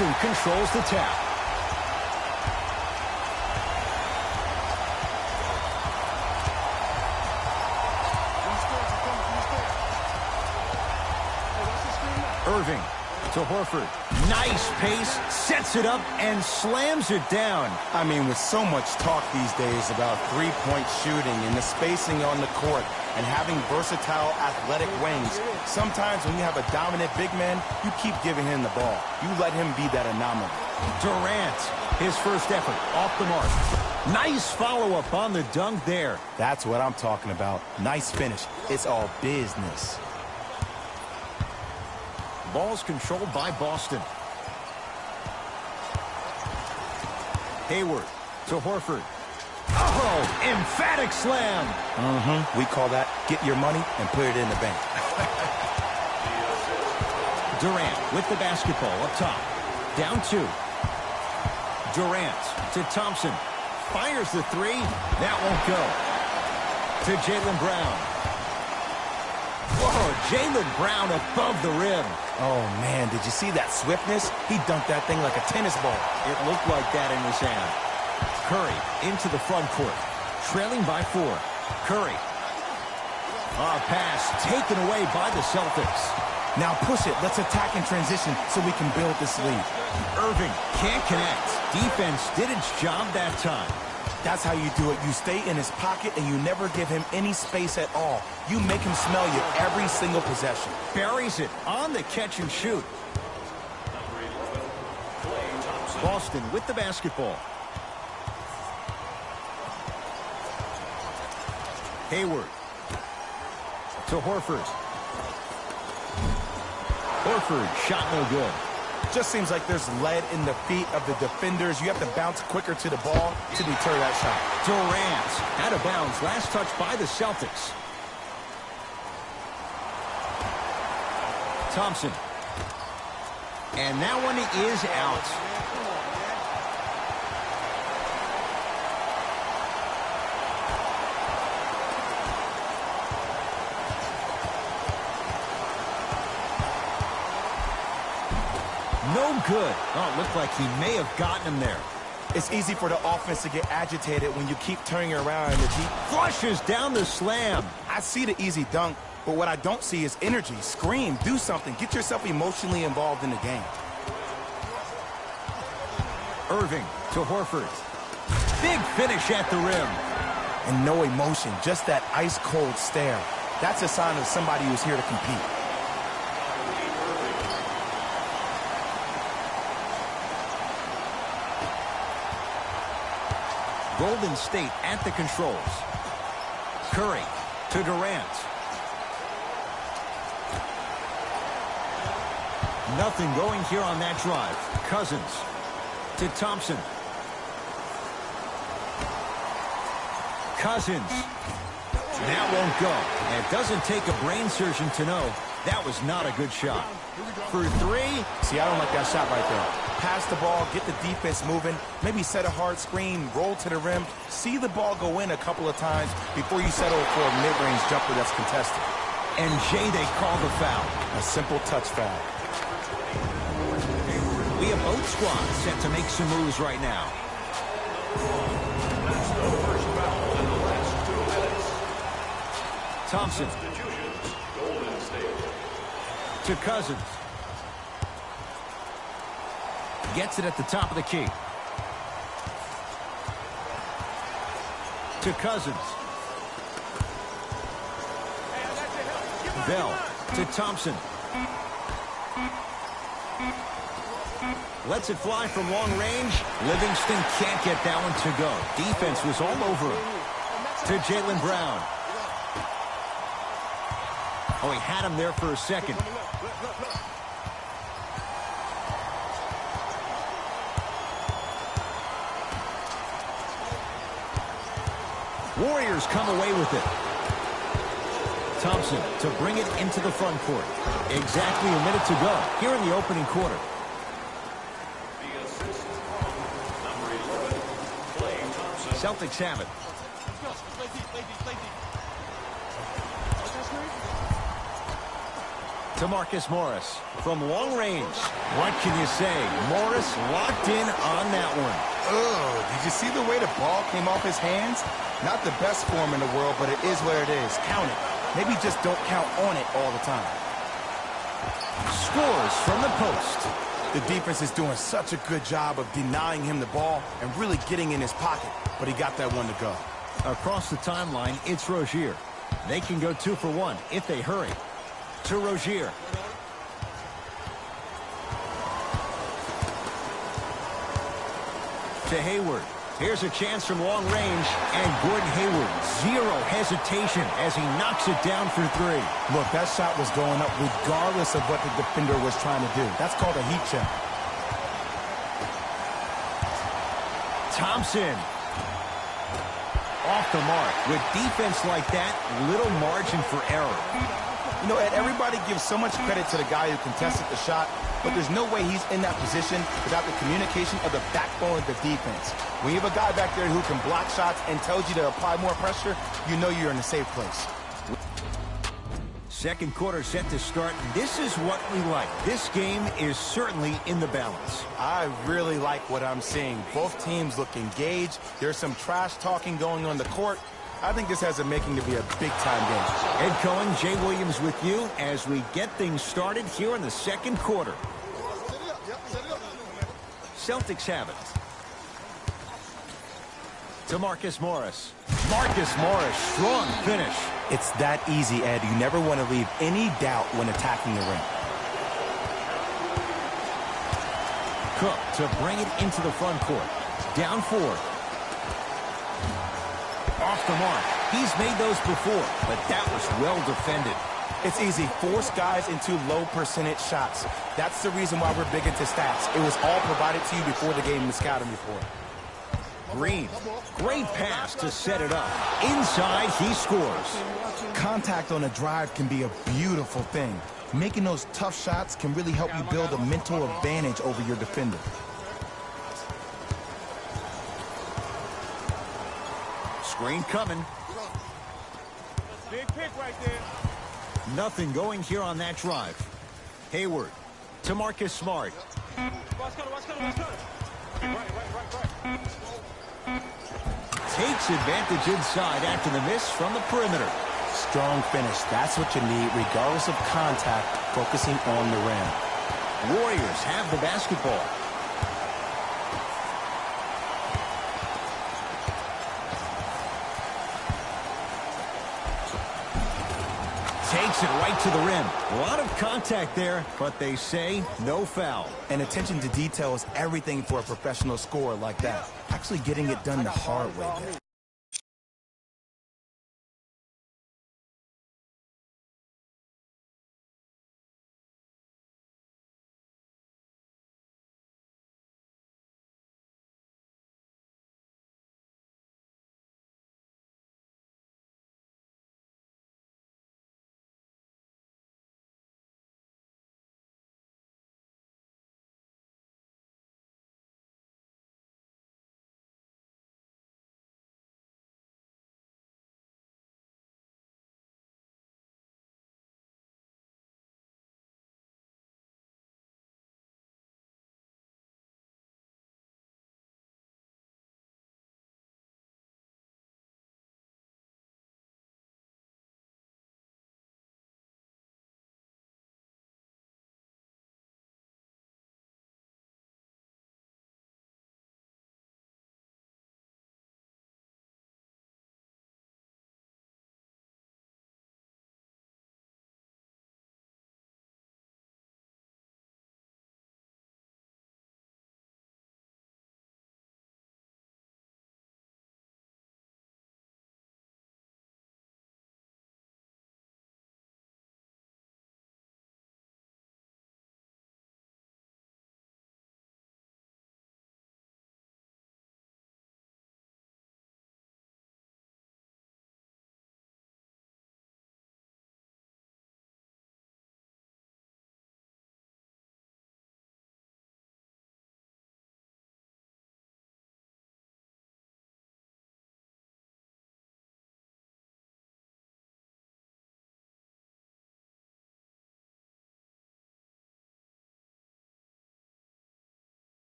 Boston controls the tap. Irving to Horford. Nice pace, sets it up, and slams it down. I mean, with so much talk these days about three-point shooting and the spacing on the court and having versatile athletic wings, sometimes when you have a dominant big man, you keep giving him the ball. You let him be that anomaly. Durant, his first effort, off the mark. Nice follow-up on the dunk there. That's what I'm talking about. Nice finish. It's all business. Ball's controlled by Boston. Hayward to Horford. Oh, emphatic slam. We call that get your money and put it in the bank. Durant with the basketball up top. Down 2. Durant to Thompson. Fires the 3. That won't go. To Jaylen Brown. Whoa, Jaylen Brown above the rim. Oh, man, did you see that swiftness? He dunked that thing like a tennis ball. It looked like that in his hand. Curry into the front court. Trailing by 4. Curry. Pass taken away by the Celtics. Now push it. Let's attack in transition so we can build this lead. Irving can't connect. Defense did its job that time. That's how you do it. You stay in his pocket and you never give him any space at all. You make him smell you every single possession. Buries it on the catch and shoot. Boston with the basketball. Hayward to Horford. Horford, shot no good. Just seems like there's lead in the feet of the defenders. You have to bounce quicker to the ball to deter that shot. Durant out of bounds. Last touch by the Celtics. Thompson. And that one is out. No good. Oh, it looked like he may have gotten him there. It's easy for the offense to get agitated when you keep turning around in the deep. Flushes down the slam. I see the easy dunk, but what I don't see is energy. Scream, do something. Get yourself emotionally involved in the game. Irving to Horford. Big finish at the rim. And no emotion, just that ice-cold stare. That's a sign of somebody who's here to compete. Golden State at the controls. Curry to Durant. Nothing going here on that drive. Cousins to Thompson. Cousins. That won't go. And it doesn't take a brain surgeon to know that was not a good shot. For 3. See, I don't like that shot right there. Pass the ball, get the defense moving, maybe set a hard screen, roll to the rim, see the ball go in a couple of times before you settle for a mid-range jumper that's contested. And Jay, they call the foul. A simple touch foul. We have both squads set to make some moves right now. Thompson to Cousins. Gets it at the top of the key. To Cousins. Bell to Thompson. Lets it fly from long range. Livingston can't get that one to go. Defense was all over him. To Jaylen Brown. Oh, he had him there for a second. Warriors come away with it. Thompson to bring it into the front court. Exactly a minute to go here in the opening quarter. Celtics have it. To Marcus Morris from long range. What can you say? Morris locked in on that one. Oh, did you see the way the ball came off his hands? Not the best form in the world, but it is what it is. Count it. Maybe just don't count on it all the time. Scores from the post. The defense is doing such a good job of denying him the ball and really getting in his pocket, but he got that one to go. Across the timeline, it's Rozier. They can go 2 for 1 if they hurry. To Rozier. To Hayward. Here's a chance from long range, and Gordon Hayward, zero hesitation as he knocks it down for 3. Look, that shot was going up regardless of what the defender was trying to do. That's called a heat check. Thompson. Off the mark. With defense like that, little margin for error. You know, Ed, everybody gives so much credit to the guy who contested the shot, but there's no way he's in that position without the communication of the backbone of the defense. When you have a guy back there who can block shots and tells you to apply more pressure, you know you're in a safe place. Second quarter set to start. This is what we like. This game is certainly in the balance. I really like what I'm seeing. Both teams look engaged. There's some trash talking going on the court. I think this has a making to be a big-time game. Ed Cohen, Jay Williams with you as we get things started here in the second quarter. Celtics have it. To Marcus Morris. Marcus Morris, strong finish. It's that easy, Ed. You never want to leave any doubt when attacking the rim. Cook to bring it into the front court. Down 4. Off the mark. He's made those before, but that was well defended. It's easy. Force guys into low percentage shots. That's the reason why we're big into stats. It was all provided to you before the game in the scouting report. Green. Great pass to set it up. Inside, he scores. Contact on a drive can be a beautiful thing. Making those tough shots can really help you build a mental advantage over your defender. Screen coming. Big pick right there. Nothing going here on that drive. Hayward to Marcus Smart. Takes advantage inside after the miss from the perimeter. Strong finish. That's what you need, regardless of contact, focusing on the rim. Warriors have the basketball. Takes it right to the rim. A lot of contact there, but they say no foul. And attention to detail is everything for a professional scorer like that. Actually getting it done the hard way.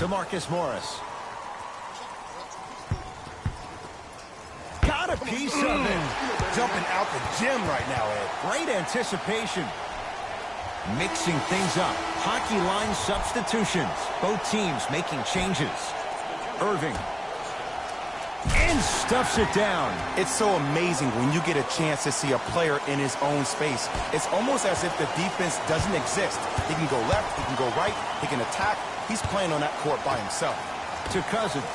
to Marcus Morris. Got a piece of it. Jumping out the gym right now, Ed. Great anticipation. Mixing things up. Hockey line substitutions. Both teams making changes. Irving. And stuffs it down. It's so amazing when you get a chance to see a player in his own space. It's almost as if the defense doesn't exist. He can go left, he can go right, he can attack. He's playing on that court by himself. To Cousins.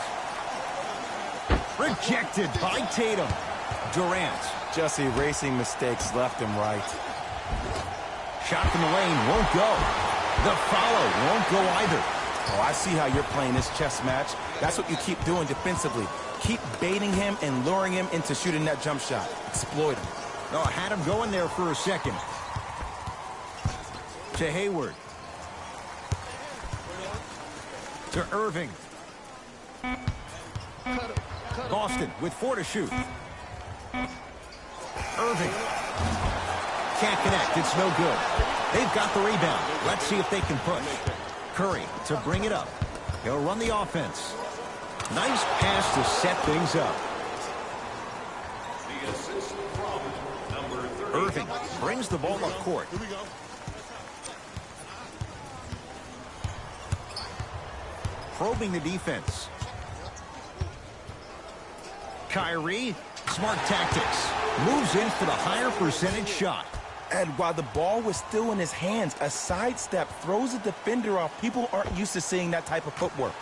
Rejected by Tatum. Durant. Just erasing mistakes left and right. Shot from the lane won't go. The follow won't go either. Oh, I see how you're playing this chess match. That's what you keep doing defensively. Keep baiting him and luring him into shooting that jump shot. Exploit him. Oh, I had him going there for a second. To Hayward. To Irving. Boston with 4 to shoot. Irving. Can't connect. It's no good. They've got the rebound. Let's see if they can push. Curry to bring it up. He'll run the offense. Nice pass to set things up. Irving brings the ball up court. Probing the defense. Kyrie, smart tactics. Moves in for the higher percentage shot. And while the ball was still in his hands, a sidestep throws a defender off. People aren't used to seeing that type of footwork.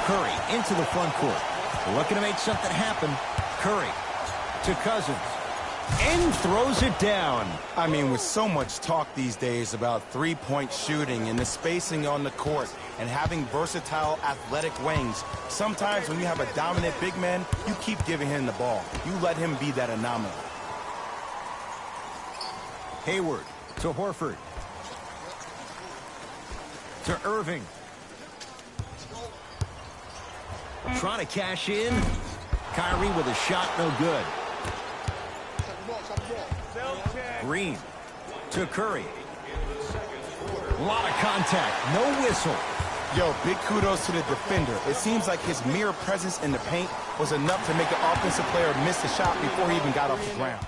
Curry into the front court. Looking to make something happen. Curry to Cousins. And throws it down. I mean, with so much talk these days about three-point shooting and the spacing on the court and having versatile athletic wings, sometimes when you have a dominant big man, you keep giving him the ball. You let him be that anomaly. Hayward to Horford. To Irving. Trying to cash in. Kyrie with a shot, no good. Green to Curry. A lot of contact, no whistle. Yo, big kudos to the defender. It seems like his mere presence in the paint was enough to make the offensive player miss the shot before he even got off the ground.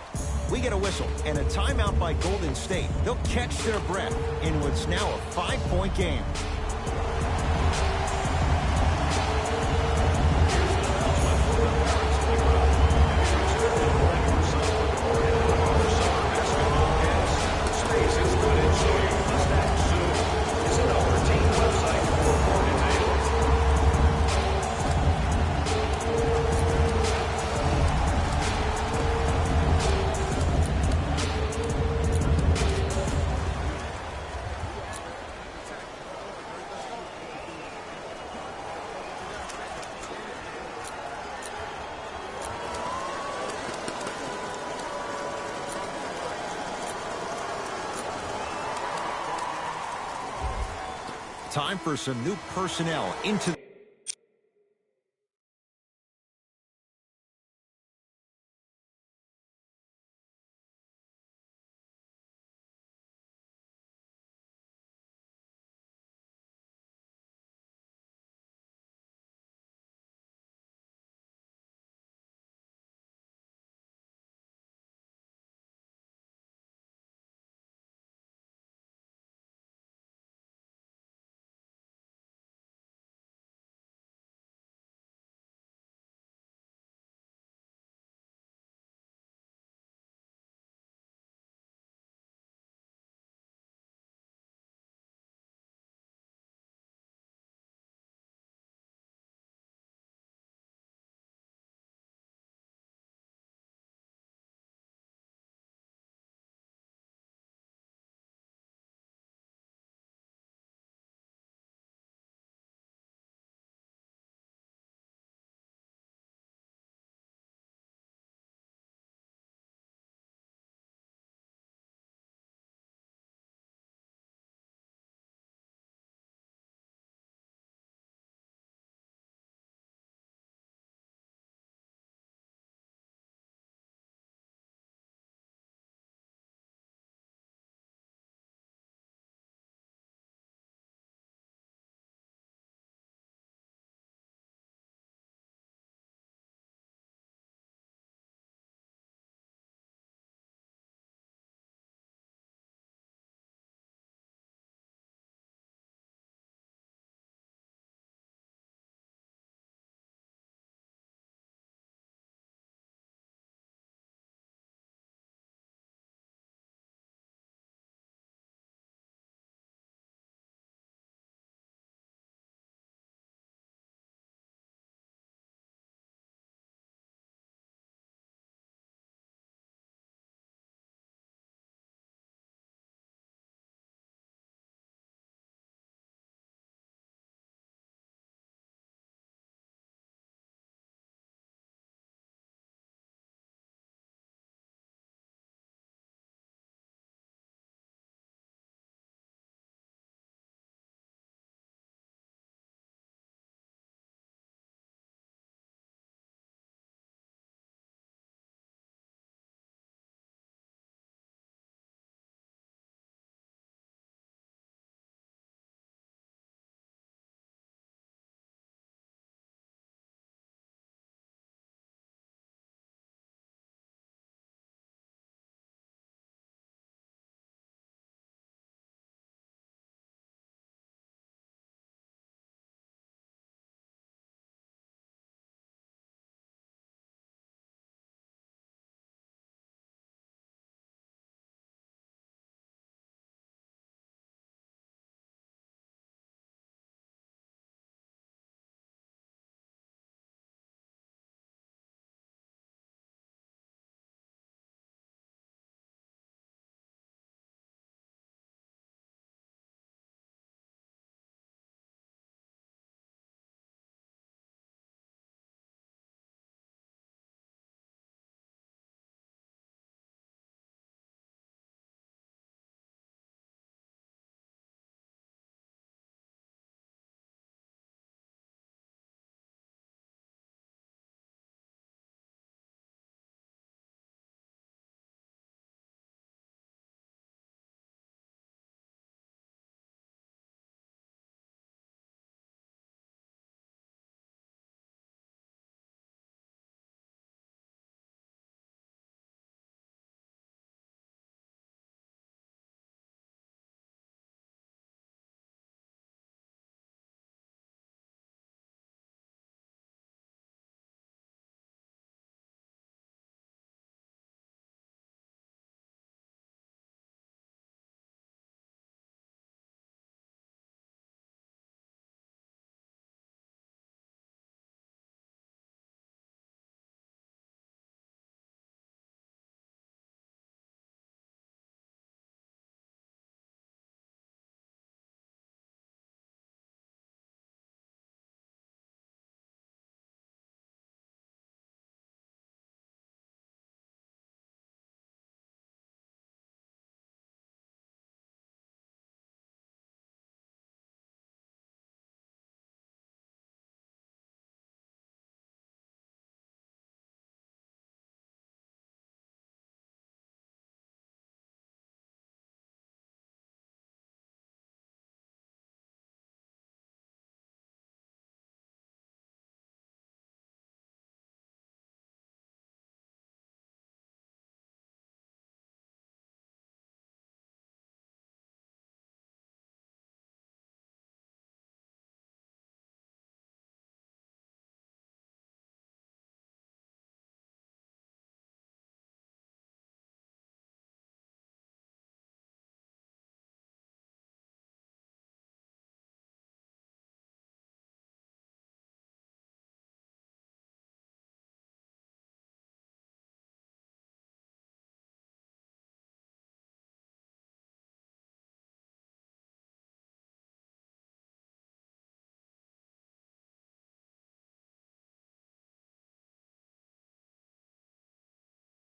We get a whistle and a timeout by Golden State. They'll catch their breath in what's now a 5-point game. Time for some new personnel into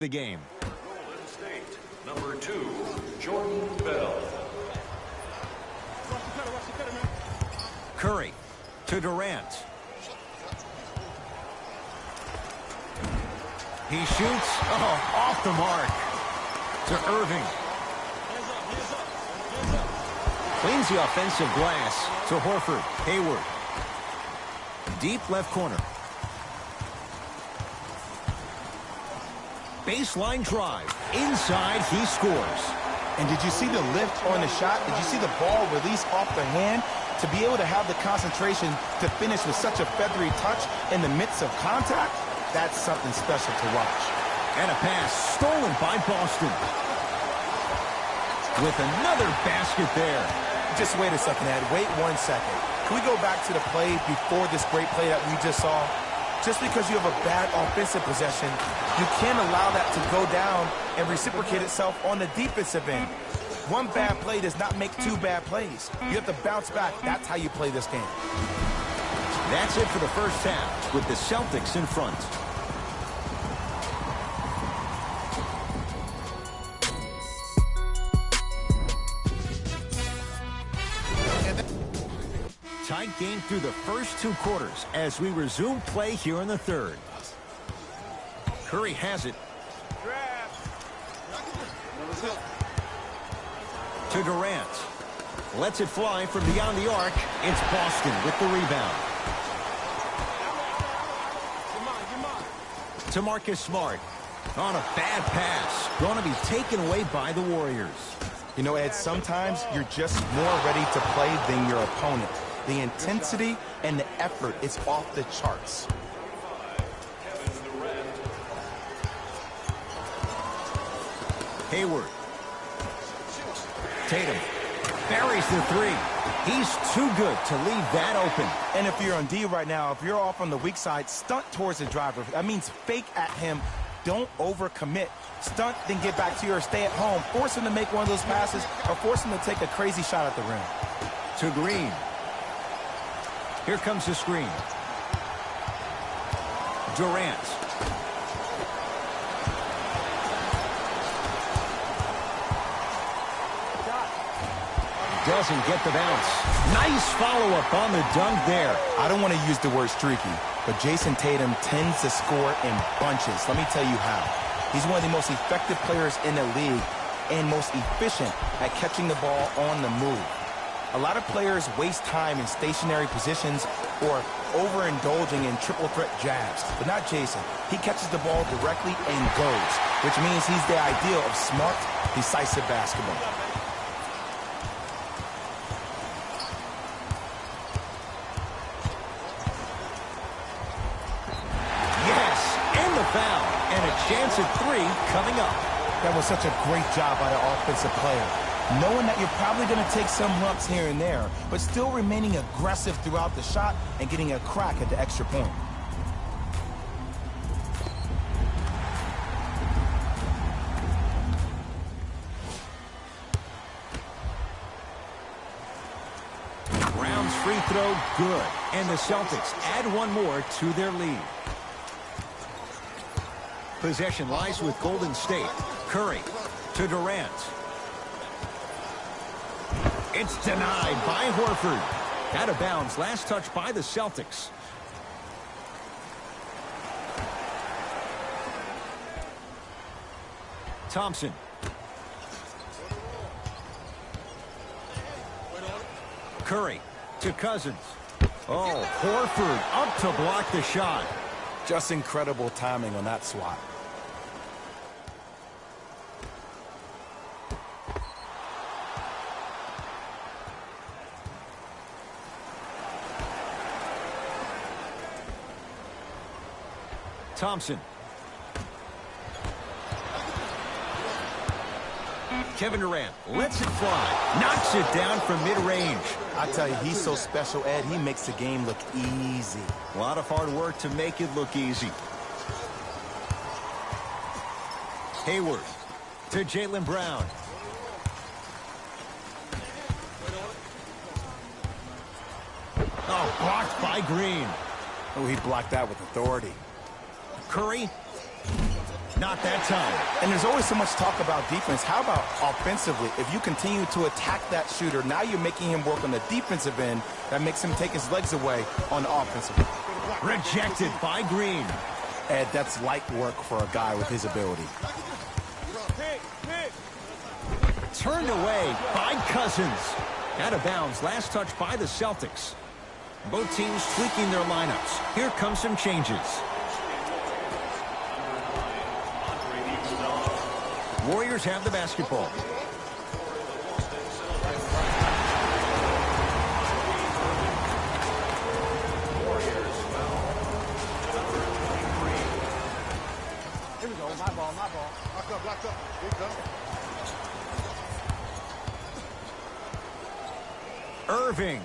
the game. Golden State, number 2, Jordan Bell. Curry to Durant. He shoots. Oh, off the mark. To Irving. Cleans the offensive glass to Horford. Hayward. Deep left corner. Baseline drive. Inside, he scores. And did you see the lift on the shot? Did you see the ball release off the hand? To be able to have the concentration to finish with such a feathery touch in the midst of contact, that's something special to watch. And a pass stolen by Boston. With another basket there. Just wait a second, Ed. Wait 1 second. Can we go back to the play before this great play that we just saw? Just because you have a bad offensive possession, you can't allow that to go down and reciprocate itself on the defensive end. One bad play does not make 2 bad plays. You have to bounce back. That's how you play this game. That's it for the first half with the Celtics in front. Tight game through the first 2 quarters as we resume play here in the third. Curry has it. To Durant. Lets it fly from beyond the arc. It's Boston with the rebound. To Marcus Smart. On a bad pass. Going to be taken away by the Warriors. You know, Ed, sometimes you're just more ready to play than your opponent. The intensity and the effort is off the charts. Hayward. Tatum buries the 3. He's too good to leave that open. And if you're on D right now, if you're off on the weak side, stunt towards the driver. That means fake at him. Don't overcommit. Stunt, then get back to your stay at home. Force him to make one of those passes or force him to take a crazy shot at the rim. To Green. Here comes the screen. Durant. Doesn't get the bounce. Nice follow-up on the dunk there. I don't want to use the word streaky, but Jason Tatum tends to score in bunches. Let me tell you how. He's one of the most effective players in the league and most efficient at catching the ball on the move. A lot of players waste time in stationary positions or overindulging in triple threat jabs, but not Jason. He catches the ball directly and goes, which means he's the ideal of smart, decisive basketball. Yes, and the foul, and a chance at 3 coming up. That was such a great job by the offensive player. Knowing that you're probably going to take some lumps here and there, but still remaining aggressive throughout the shot and getting a crack at the extra point. Brown's free throw, good. And the Celtics add one more to their lead. Possession lies with Golden State. Curry to Durant. It's denied by Horford. Out of bounds. Last touch by the Celtics. Thompson. Curry to Cousins. Oh, Horford up to block the shot. Just incredible timing on that swat. Thompson. Kevin Durant lets it fly. Knocks it down from mid-range. I tell you, he's so special, Ed. He makes the game look easy. A lot of hard work to make it look easy. Hayward to Jaylen Brown. Oh, blocked by Green. Oh, he blocked that with authority. Curry Not that time. And there's always so much talk about defense. How about offensively? If you continue to attack that shooter, now you're making him work on the defensive end. That makes him take his legs away on the offensive end. Rejected by Green. Ed, that's light work for a guy with his ability. Turned away by Cousins. Out of bounds. Last touch by the Celtics. Both teams tweaking their lineups. Here come some changes. Warriors have the basketball. Here we go. My ball. Lock up. Here we go. Irving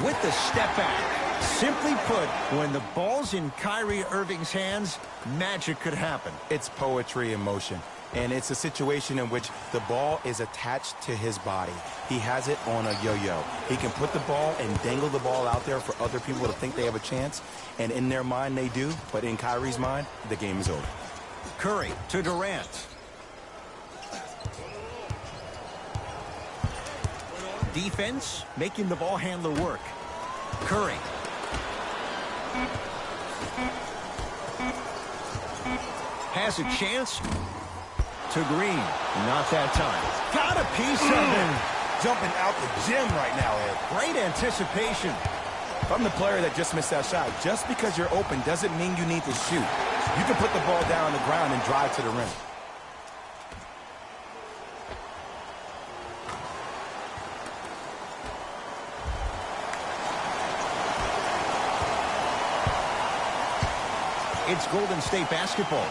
with the step back. Simply put, when the ball's in Kyrie Irving's hands, magic could happen. It's poetry in motion. And it's a situation in which the ball is attached to his body. He has it on a yo-yo. He can put the ball and dangle the ball out there for other people to think they have a chance. And in their mind, they do. But in Kyrie's mind, the game is over. Curry to Durant. Defense making the ball handler work. Curry. Has a chance to Green. Not that time. Got a piece of him. Jumping out the gym right now, Ed. Great anticipation. If I'm the player that just missed that shot, just because you're open doesn't mean you need to shoot. You can put the ball down on the ground and drive to the rim. It's Golden State basketball.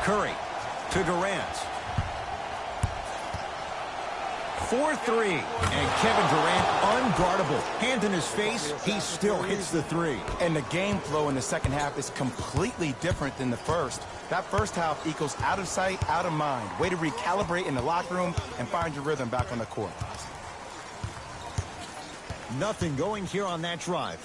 Curry to Durant. 4-3. And Kevin Durant unguardable. Hand in his face, he still hits the three. And the game flow in the second half is completely different than the first. That first half equals out of sight, out of mind. Way to recalibrate in the locker room and find your rhythm back on the court. Nothing going here on that drive.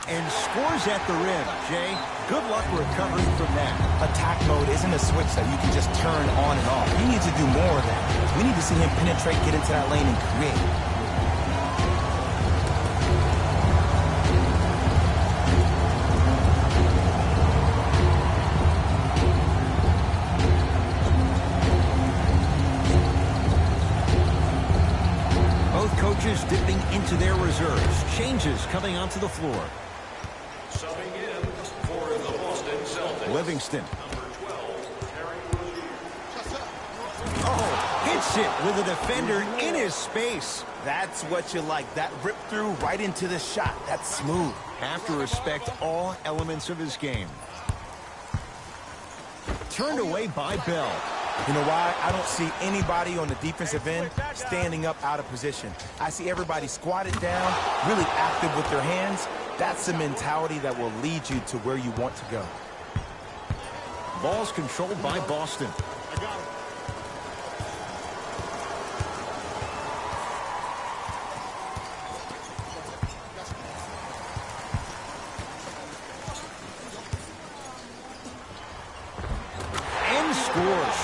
And scores at the rim. Jay, good luck recovering from that. Attack mode isn't a switch that you can just turn on and off. He needs to do more of that. We need to see him penetrate, get into that lane, and create. Coaches dipping into their reserves. Changes coming onto the floor. Subbing in for the Boston Celtics. Livingston. Number 12, Terry Rozier. Oh, hits it with a defender in his space. That's what you like. That rip through right into the shot. That's smooth. Have to respect all elements of his game. Turned away by Bell. You know why? I don't see anybody on the defensive end standing up out of position. I see everybody squatted down, really active with their hands. That's the mentality that will lead you to where you want to go. Ball's controlled by Boston. I got him.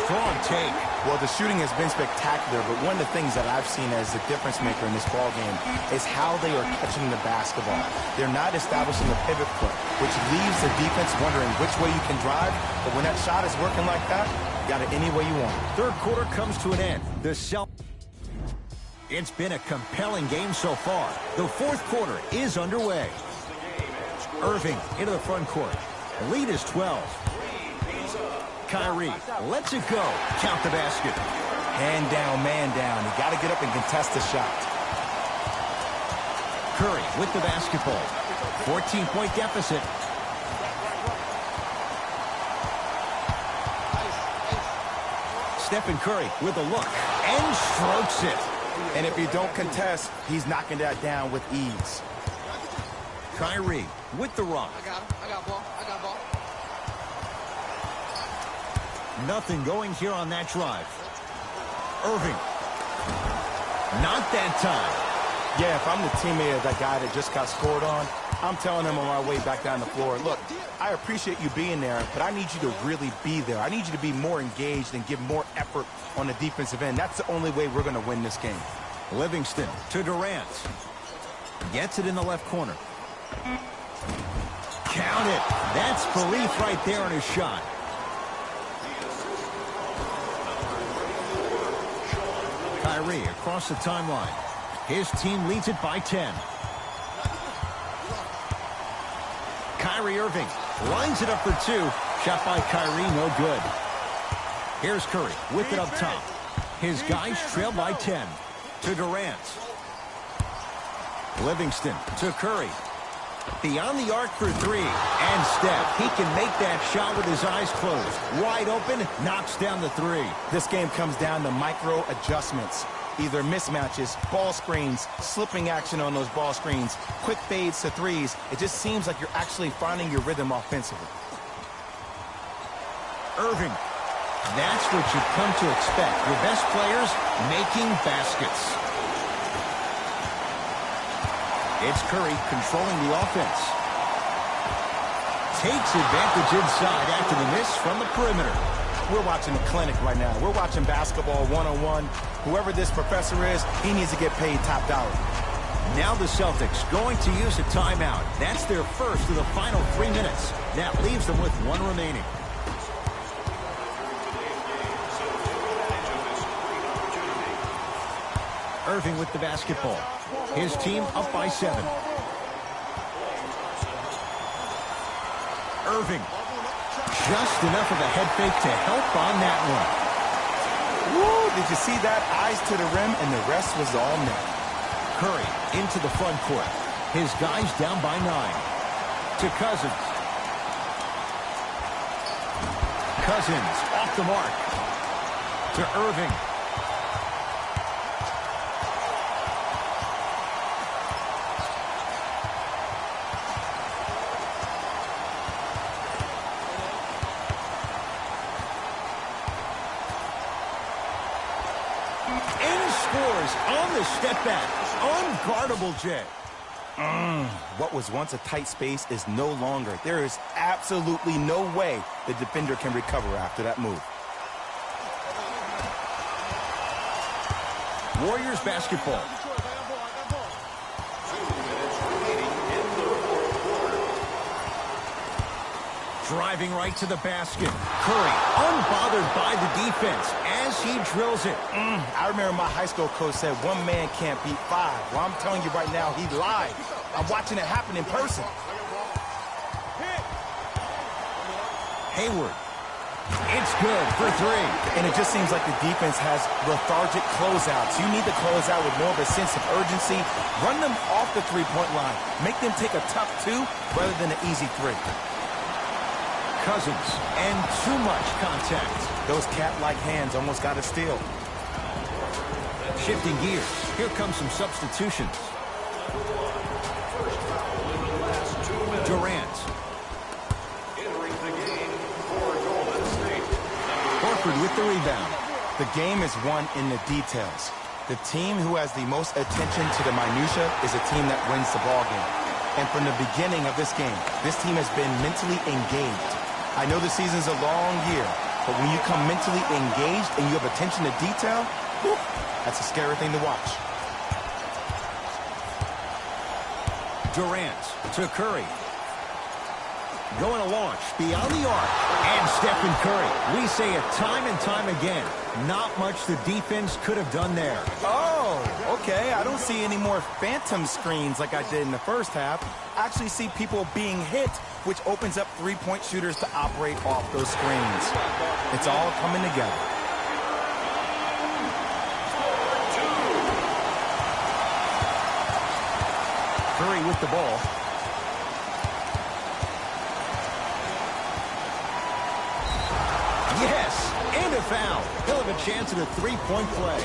Strong take. Well, the shooting has been spectacular, but one of the things that I've seen as the difference maker in this ball game is how they are catching the basketball. They're not establishing a pivot foot, which leaves the defense wondering which way you can drive. But when that shot is working like that, you got it any way you want. Third quarter comes to an end. It's been a compelling game so far. The fourth quarter is underway. Irving into the front court. The lead is 12. Kyrie lets it go. Count the basket. Hand down, man down. You got to get up and contest the shot. Curry with the basketball. 14-point deficit. Stephen Curry with a look and strokes it. And if you don't contest, he's knocking that down with ease. Kyrie with the rock. I got him. I got ball. Nothing going here on that drive. Irving. Not that time. Yeah, if I'm the teammate of that guy that just got scored on, I'm telling him on my way back down the floor, look, I appreciate you being there, but I need you to really be there. I need you to be more engaged and give more effort on the defensive end. That's the only way we're going to win this game. Livingston to Durant. Gets it in the left corner. Count it. That's belief right there on his shot. Kyrie across the timeline. His team leads it by 10. Kyrie Irving lines it up for 2. Shot by Kyrie, no good. Here's Curry with it up top. His guys trail by 10. To Durant. Livingston to Curry. Beyond the arc for 3. And Steph. He can make that shot with his eyes closed. Wide open, knocks down the 3. This game comes down to micro adjustments. Either mismatches, ball screens, slipping action on those ball screens, quick fades to 3s. It just seems like you're actually finding your rhythm offensively. Irving. That's what you come to expect. Your best players making baskets. It's Curry controlling the offense. Takes advantage inside after the miss from the perimeter. We're watching a clinic right now. We're watching basketball one-on-one. Whoever this professor is, he needs to get paid top dollar. Now the Celtics going to use a timeout. That's their first of the final 3 minutes. That leaves them with 1 remaining. Irving with the basketball. His team up by 7. Irving. Just enough of a head fake to help on that one. Woo, did you see that? Eyes to the rim, and the rest was all net. Curry into the front court. His guys down by 9. To Cousins. Cousins off the mark. To Irving. On the step back. Unguardable, Jay. What was once a tight space is no longer. There is absolutely no way the defender can recover after that move. Warriors basketball. Driving right to the basket. Curry, unbothered by the defense as he drills it. I remember my high school coach said 1 man can't beat 5. Well, I'm telling you right now, he lied. I'm watching it happen in person. Hayward. It's good for 3. And it just seems like the defense has lethargic closeouts. You need to close out with more of a sense of urgency. Run them off the three-point line. Make them take a tough 2 rather than an easy 3. Cousins, and too much contact. Those cat-like hands almost got a steal. Shifting gears. Here comes some substitutions. Durant. Entering the game for Golden State. Horford with the rebound. The game is won in the details. The team who has the most attention to the minutia is a team that wins the ball game. And from the beginning of this game, this team has been mentally engaged. I know the season's a long year, but when you come mentally engaged and you have attention to detail, whew, that's a scary thing to watch. Durant to Curry. Going to launch beyond the arc. And Stephen Curry. We say it time and time again. Not much the defense could have done there. Oh, okay. I don't see any more phantom screens like I did in the first half. I actually see people being hit, which opens up three-point shooters to operate off those screens. It's all coming together. Curry with the ball. Yes, and a foul. He'll have a chance at a three-point play.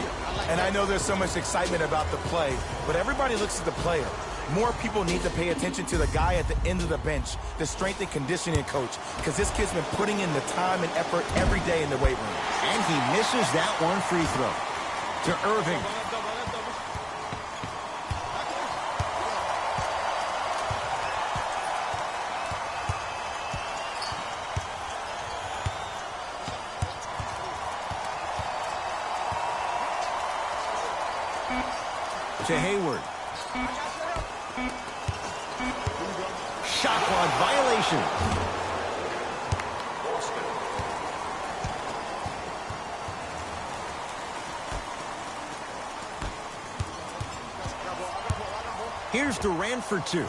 And I know there's so much excitement about the play, but everybody looks at the player. More people need to pay attention to the guy at the end of the bench, the strength and conditioning coach, because this kid's been putting in the time and effort every day in the weight room. And he misses that one free throw. To Irving. To Hayward. Shot clock violation. Boston. Here's Durant for two.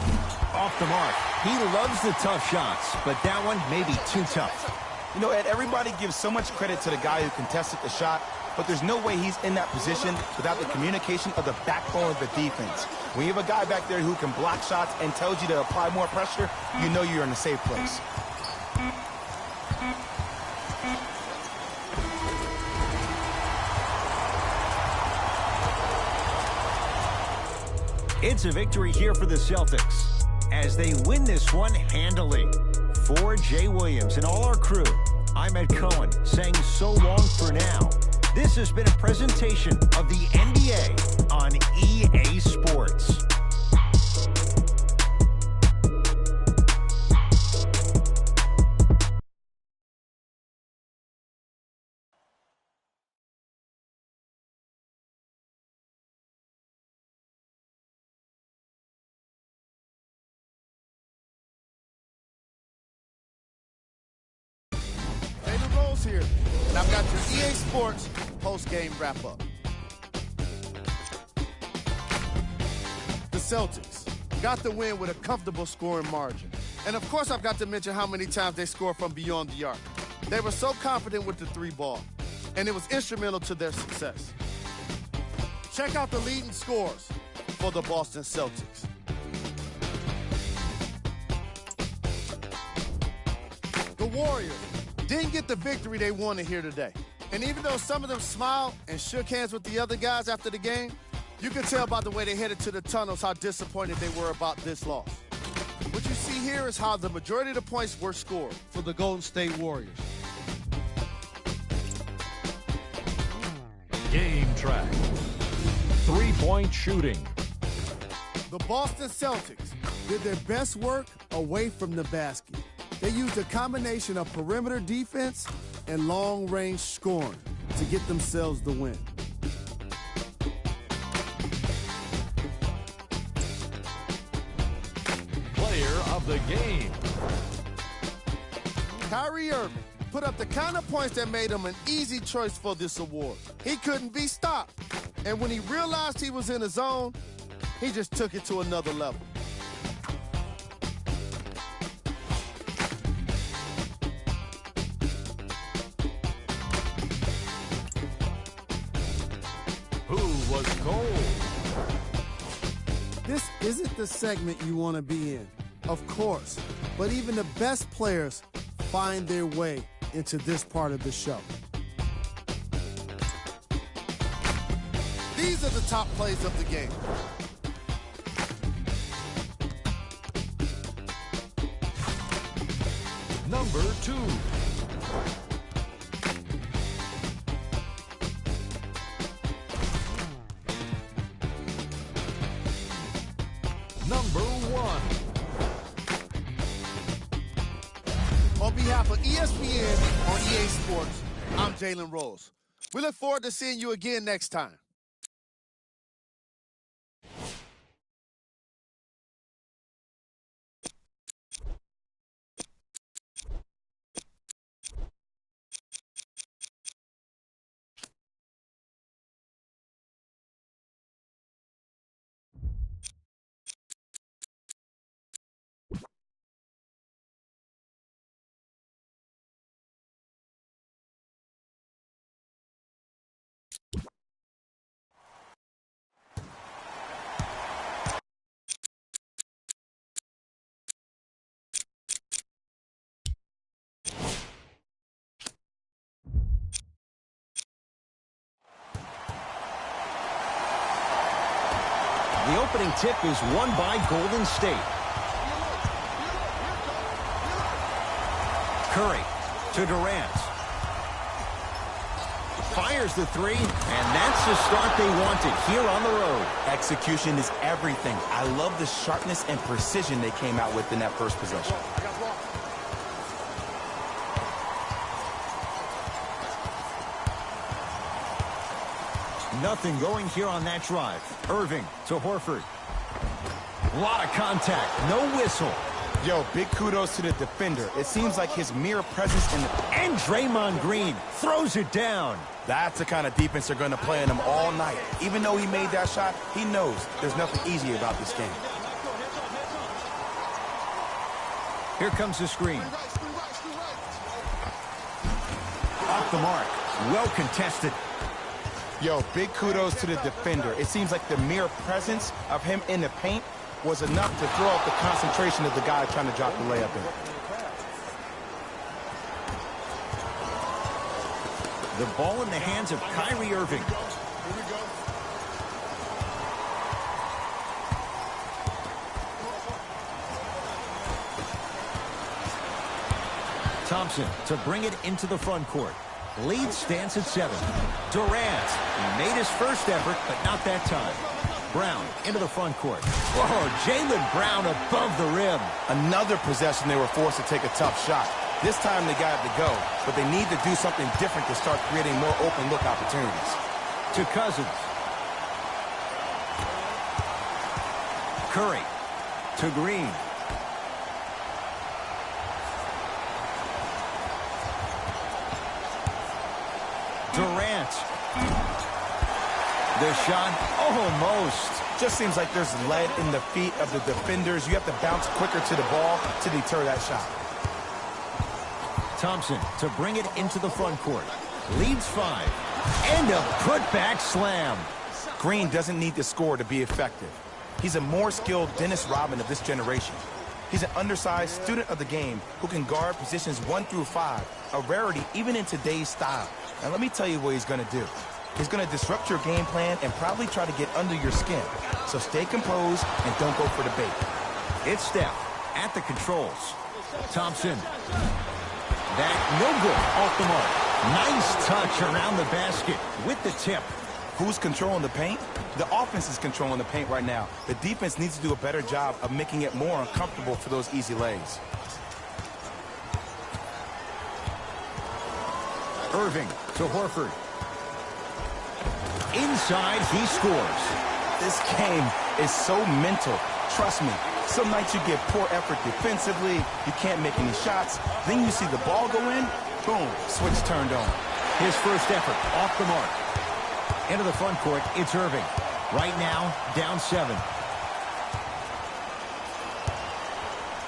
Off the mark. He loves the tough shots, but that one may be too tough. You know, Ed, everybody gives so much credit to the guy who contested the shot, but there's no way he's in that position without the communication of the backbone of the defense. When you have a guy back there who can block shots and tells you to apply more pressure, you know you're in a safe place. It's a victory here for the Celtics as they win this one handily. For Jay Williams and all our crew, I'm Ed Cohen saying so long for now. This has been a presentation of the NBA on EA Sports. Here, and I've got your EA Sports post-game wrap-up. The Celtics got the win with a comfortable scoring margin. And of course, I've got to mention how many times they scored from beyond the arc. They were so confident with the three ball, and it was instrumental to their success. Check out the leading scores for the Boston Celtics. The Warriors didn't get the victory they wanted here today. And even though some of them smiled and shook hands with the other guys after the game, you can tell by the way they headed to the tunnels how disappointed they were about this loss. What you see here is how the majority of the points were scored for the Golden State Warriors. Game track. Three-point shooting. The Boston Celtics did their best work away from the basket. They used a combination of perimeter defense and long-range scoring to get themselves the win. Player of the game. Kyrie Irving put up the kind of points that made him an easy choice for this award. He couldn't be stopped. And when he realized he was in a zone, he just took it to another level. Who was cold? This isn't the segment you want to be in, of course, but even the best players find their way into this part of the show. These are the top plays of the game. Number 2. Number 1. On behalf of ESPN on EA Sports, I'm Jalen Rose. We look forward to seeing you again next time. The opening tip is won by Golden State. Curry to Durant. Fires the three, and that's the start they wanted here on the road. Execution is everything. I love the sharpness and precision they came out with in that first possession. Nothing going here on that drive. Irving to Horford. A lot of contact. No whistle. Yo, big kudos to the defender. It seems like his mere presence in the... And Draymond Green throws it down. That's the kind of defense they're going to play on him all night. Even though he made that shot, he knows there's nothing easy about this game. Here comes the screen. Off the mark. Well contested. Yo, big kudos to the defender. It seems like the mere presence of him in the paint was enough to throw off the concentration of the guy trying to drop the layup in. The ball in the hands of Kyrie Irving. Thompson to bring it into the front court. Lead stands at 7. Durant, he made his first effort, but not that time. Brown into the front court. Whoa, Jaylen Brown above the rim. Another possession they were forced to take a tough shot. This time they got it to go, but they need to do something different to start creating more open look opportunities. To Cousins. Curry to Green. Durant. The shot, almost. Just seems like there's lead in the feet of the defenders. You have to bounce quicker to the ball to deter that shot. Thompson to bring it into the front court. Leads 5. And a putback slam. Green doesn't need to score to be effective. He's a more skilled Dennis Rodman of this generation. He's an undersized student of the game who can guard positions 1 through 5, a rarity even in today's style. Now let me tell you what he's going to do. He's going to disrupt your game plan and probably try to get under your skin. So stay composed and don't go for the bait. It's Steph at the controls. Thompson. That no good. Off the mark. Nice touch around the basket with the tip. Who's controlling the paint? The offense is controlling the paint right now. The defense needs to do a better job of making it more uncomfortable for those easy lays. Irving to Horford. Inside, he scores. This game is so mental. Trust me, some nights you get poor effort defensively, you can't make any shots, then you see the ball go in, boom, switch turned on. His first effort, off the mark. Into the front court, it's Irving. Right now, down 7.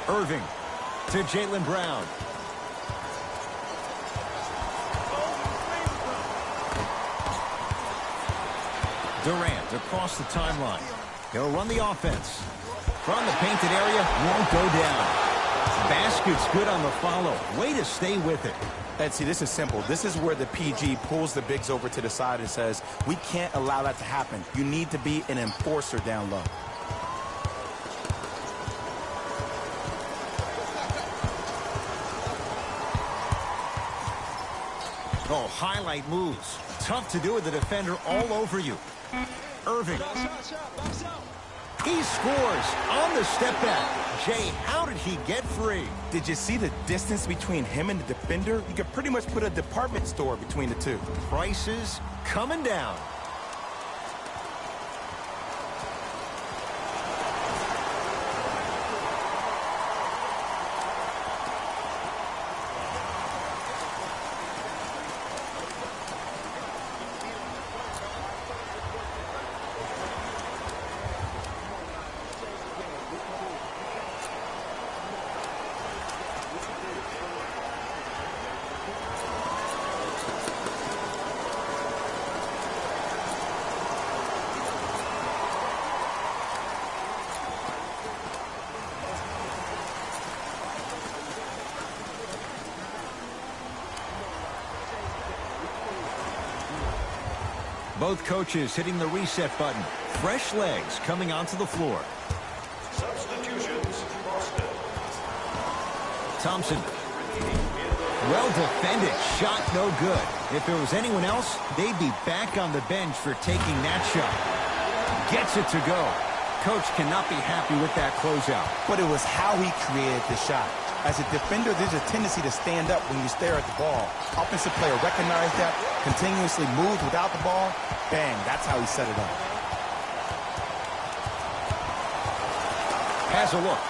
Irving to Jaylen Brown. Durant across the timeline. He'll run the offense. From the painted area, won't go down. Basket's good on the follow. Way to stay with it. And see, this is simple. This is where the PG pulls the bigs over to the side and says, we can't allow that to happen. You need to be an enforcer down low. Oh, highlight moves. Tough to do with the defender all over you. Irving. He scores on the step back. Jay, how did he get free? Did you see the distance between him and the defender? You could pretty much put a department store between the two. Prices coming down. Both coaches hitting the reset button. Fresh legs coming onto the floor. Substitutions. Boston. Thompson. Well defended. Shot no good. If it was anyone else, they'd be back on the bench for taking that shot. Gets it to go. Coach cannot be happy with that closeout. But it was how he created the shot. As a defender, there's a tendency to stand up when you stare at the ball. Offensive player recognized that, continuously moved without the ball, Bang, that's how he set it up. Has a look.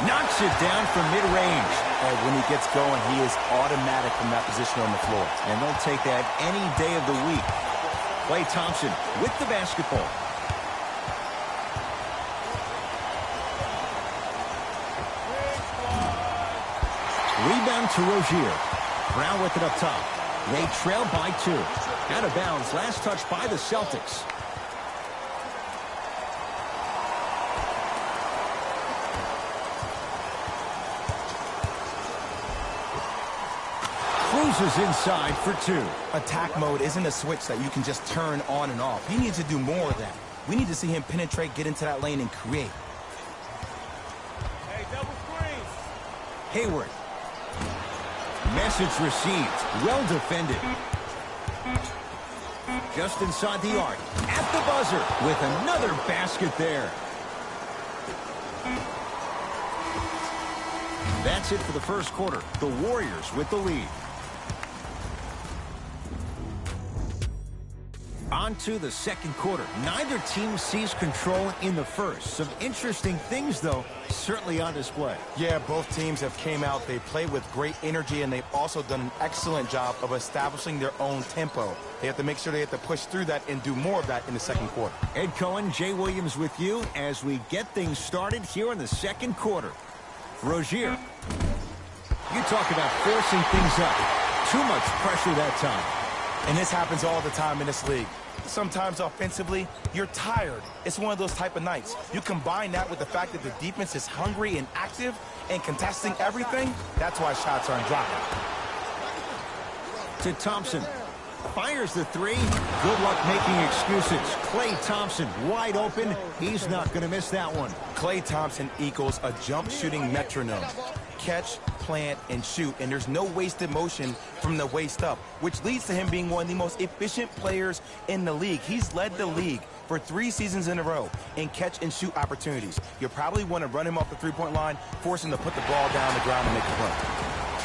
Knocks it down from mid-range. And when he gets going, he is automatic from that position on the floor. And they'll take that any day of the week. Klay Thompson with the basketball. Rebound to Rozier. Brown with it up top. They trail by 2. Out of bounds. Last touch by the Celtics. Cruises inside for 2. Attack mode isn't a switch that you can just turn on and off. He needs to do more of that. We need to see him penetrate, get into that lane, and create. Hey, double screen. Hayward. Message received. Well defended. Just inside the arc. At the buzzer with another basket there. That's it for the first quarter. The Warriors with the lead. On to the second quarter. Neither team sees control in the first. Some interesting things, though, certainly on display. Yeah, both teams have came out. They play with great energy, and they've also done an excellent job of establishing their own tempo. They have to make sure they have to push through that and do more of that in the second quarter. Ed Cohen, Jay Williams with you as we get things started here in the second quarter. Rozier. You talk about forcing things up. Too much pressure that time. And this happens all the time in this league. Sometimes offensively, you're tired. It's one of those type of nights. You combine that with the fact that the defense is hungry and active and contesting everything, that's why shots aren't dropping. To Thompson. Fires the 3. Good luck making excuses. Klay Thompson wide open. He's not going to miss that one. Klay Thompson equals a jump shooting metronome. Catch, plant, and shoot, and there's no wasted motion from the waist up, which leads to him being one of the most efficient players in the league. He's led the league for 3 seasons in a row in catch and shoot opportunities. You probably want to run him off the three-point line, force him to put the ball down the ground and make the play.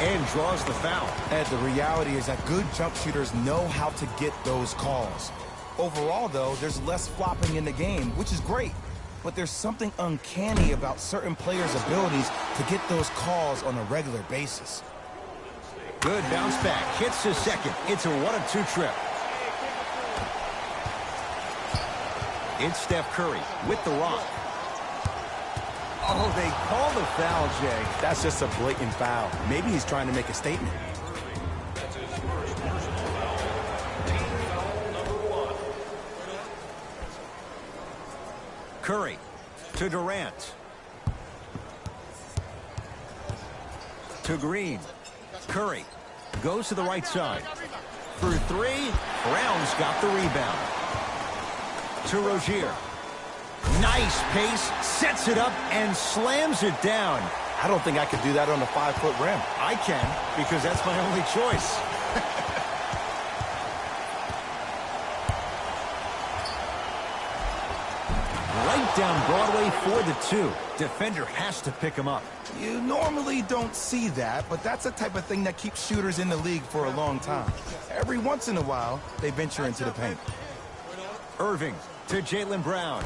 And draws the foul. And the reality is that good jump shooters know how to get those calls. Overall, though, there's less flopping in the game, which is great. But there's something uncanny about certain players' abilities to get those calls on a regular basis. Good bounce back. Hits his second. It's a 1-2 trip. It's Steph Curry with the rock. Oh, they call the foul, Jay. That's just a blatant foul. Maybe he's trying to make a statement. That's his first personal foul. Team foul number 1. Curry to Durant. To Green. Curry goes to the right side. For 3, Brown's got the rebound. To Rozier. Nice pace, sets it up, and slams it down. I don't think I could do that on a 5-foot rim. I can, because that's my only choice. Right down Broadway for the 2. Defender has to pick him up. You normally don't see that, but that's the type of thing that keeps shooters in the league for a long time. Every once in a while, they venture into the paint. Irving to Jaylen Brown.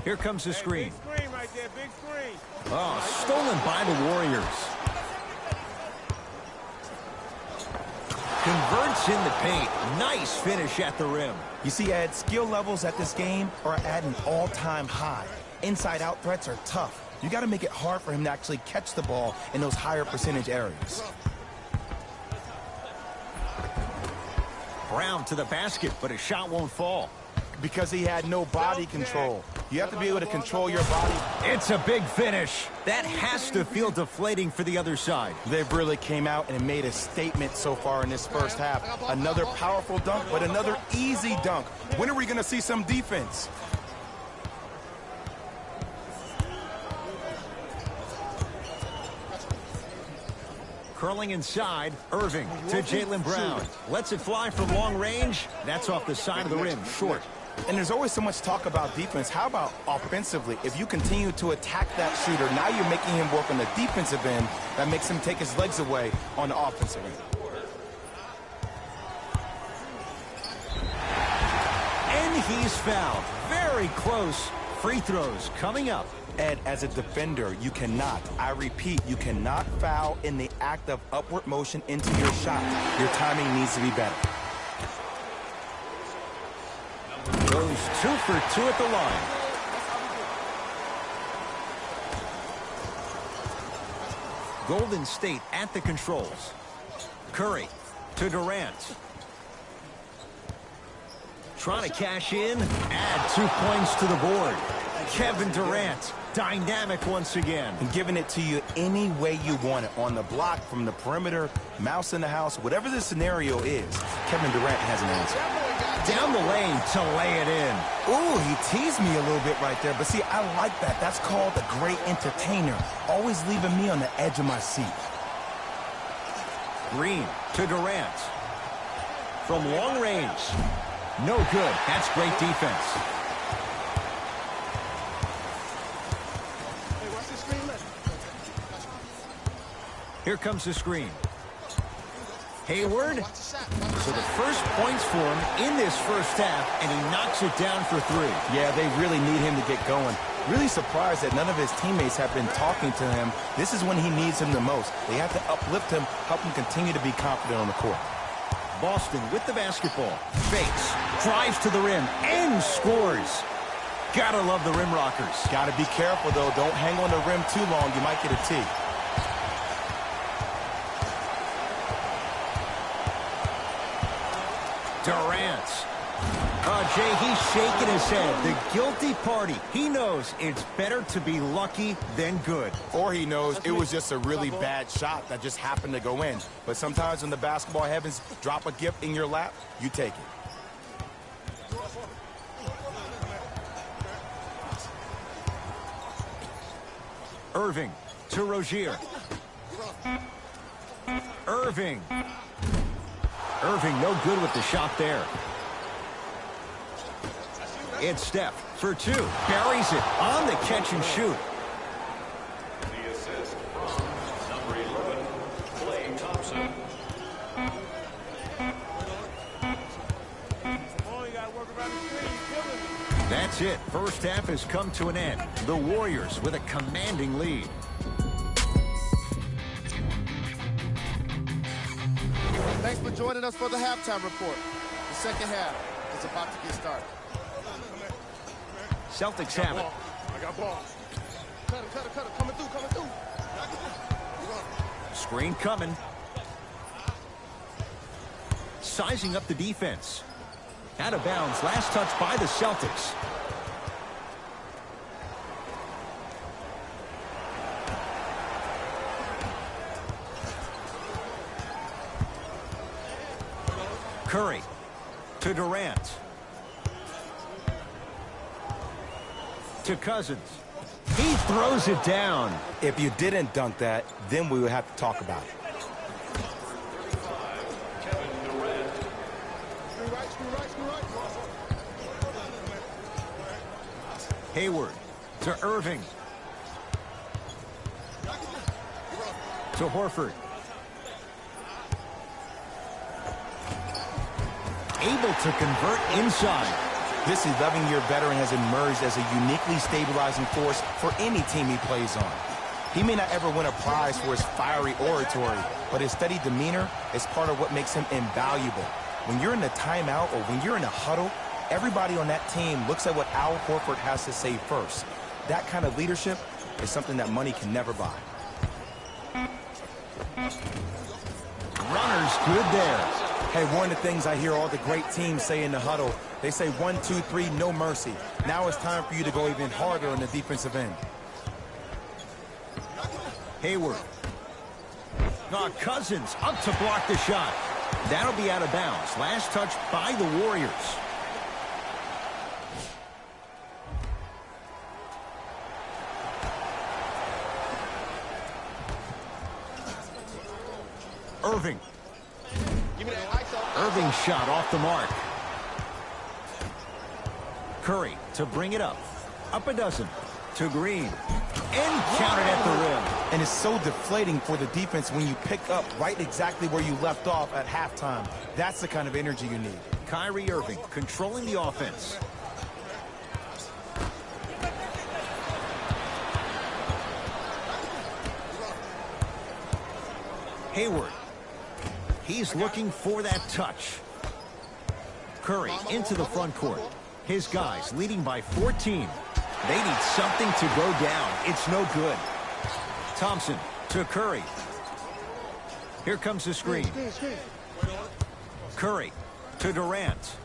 Here comes the screen. Big screen right there, big screen. Oh, stolen by the Warriors. Converts in the paint. Nice finish at the rim. You see, Ed, skill levels at this game are at an all-time high. Inside-out threats are tough. You got to make it hard for him to actually catch the ball in those higher percentage areas. Brown to the basket, but his shot won't fall. Because he had no body control. You have to be able to control your body. It's a big finish. That has to feel deflating for the other side. They've really came out and made a statement so far in this first half. Another powerful dunk, but another easy dunk. When are we going to see some defense? Curling inside, Irving to Jaylen Brown. Lets it fly from long range. That's off the side of the rim, short. And there's always so much talk about defense. How about offensively? If you continue to attack that shooter, now you're making him work on the defensive end. That makes him take his legs away on the offensive end. He's fouled. Very close. Free throws coming up. Ed, as a defender, you cannot, I repeat, you cannot foul in the act of upward motion into your shot. Your timing needs to be better. Goes 2 for 2 at the line. Golden State at the controls. Curry to Durant. Trying to cash in, add 2 points to the board. Kevin Durant, dynamic once again. And giving it to you any way you want it. On the block, from the perimeter, mouse in the house, whatever the scenario is, Kevin Durant has an answer. Down the lane to lay it in. Ooh, he teased me a little bit right there. But see, I like that. That's called a great entertainer. Always leaving me on the edge of my seat. Green to Durant. From long range. No good. That's great defense. Here comes the screen. Hayward. So the first points for him in this first half, and he knocks it down for 3. Yeah, they really need him to get going. Really surprised that none of his teammates have been talking to him. This is when he needs him the most. They have to uplift him, help him continue to be confident on the court. Boston with the basketball. Fakes. Drives to the rim and scores. Gotta love the rim rockers. Gotta be careful, though. Don't hang on the rim too long. You might get a tee. Durant. Jay, he's shaking his head. The guilty party. He knows it's better to be lucky than good. Or he knows it was just a really bad shot that just happened to go in. But sometimes when the basketball heavens drop a gift in your lap, you take it. Irving to Rozier. Irving. Irving no good with the shot there. It's Steph for 2. Buries it on the catch and shoot. The assist from number 11, Klay Thompson. Oh, you gotta work around the screen. Killing me. That's it. First half has come to an end. The Warriors with a commanding lead. Thanks for joining us for the halftime report. The second half is about to get started. Celtics have it. I got ball. Cut it, coming through. Screen coming. Sizing up the defense. Out of bounds. Last touch by the Celtics. Curry to Durant. To Cousins. He throws it down. If you didn't dunk that, then we would have to talk about it. Kevin Durant. Hayward to Irving. To Horford. Able to convert inside. This 11-year veteran has emerged as a uniquely stabilizing force for any team he plays on. He may not ever win a prize for his fiery oratory, but his steady demeanor is part of what makes him invaluable. When you're in a timeout or when you're in a huddle, everybody on that team looks at what Al Horford has to say first. That kind of leadership is something that money can never buy. Runner's good there. Hey, one of the things I hear all the great teams say in the huddle, they say 1, 2, 3, no mercy. Now it's time for you to go even harder on the defensive end. Hayward. Cousins up to block the shot. That'll be out of bounds. Last touch by the Warriors. Irving. Irving shot off the mark. Curry to bring it up. Up a dozen. To Green. And counted at the rim. And it's so deflating for the defense when you pick up right exactly where you left off at halftime. That's the kind of energy you need. Kyrie Irving controlling the offense. Hayward. He's looking for that touch. Curry into the front court. His guys leading by 14. They need something to go down. It's no good. Thompson to Curry. Here comes the screen. Curry to Durant.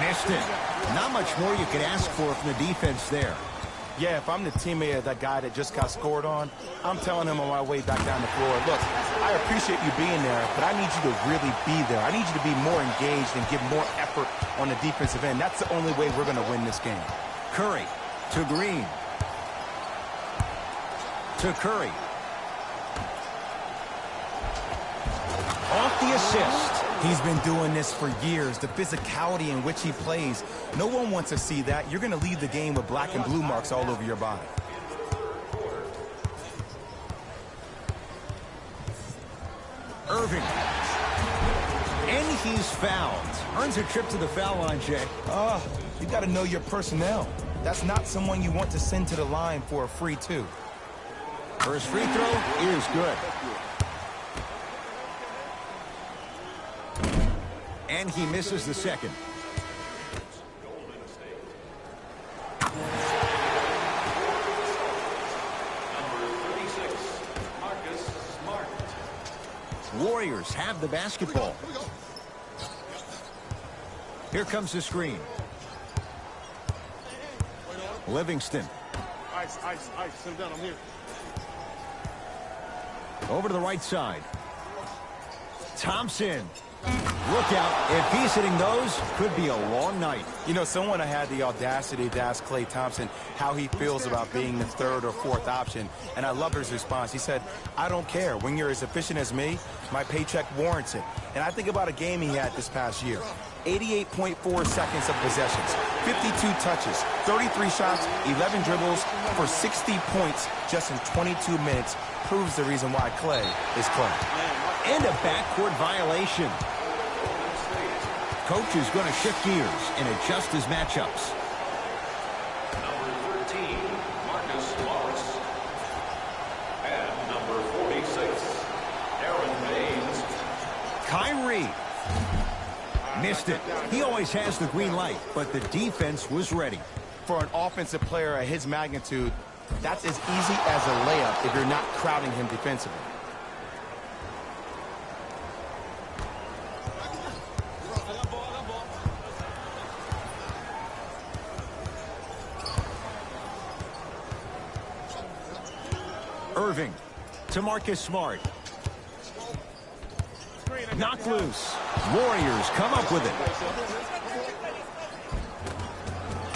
Missed it. Not much more you could ask for from the defense there. Yeah, if I'm the teammate of that guy that just got scored on, I'm telling him on my way back down the floor, look, I appreciate you being there, but I need you to really be there. I need you to be more engaged and give more effort on the defensive end. That's the only way we're going to win this game. Curry to Green. To Curry. Off the assist. He's been doing this for years, the physicality in which he plays. No one wants to see that. You're going to leave the game with black and blue marks all over your body. Irving. And he's fouled. Earns a trip to the foul line, Jay. You got to know your personnel. That's not someone you want to send to the line for a free two. First free throw is good. And he misses the second. Warriors have the basketball. Here comes the screen. Livingston. Ice. Sit down, I'm here. Over to the right side. Thompson. Look out. If he's hitting those, could be a long night. You know, someone had the audacity to ask Klay Thompson how he feels about being the third or fourth option, and I love his response. He said, I don't care. When you're as efficient as me, my paycheck warrants it. And I think about a game he had this past year. 88.4 seconds of possessions, 52 touches, 33 shots, 11 dribbles for 60 points just in 22 minutes proves the reason why Klay is Klay. And a backcourt violation. Coach is going to shift gears and adjust his matchups. Number 13, Marcus Morris. And number 46, Aaron Baines. Kyrie. Missed it. He always has the green light, but the defense was ready. For an offensive player at his magnitude, that's as easy as a layup if you're not crowding him defensively. Irving to Marcus Smart. Knocked loose. Warriors come up with it.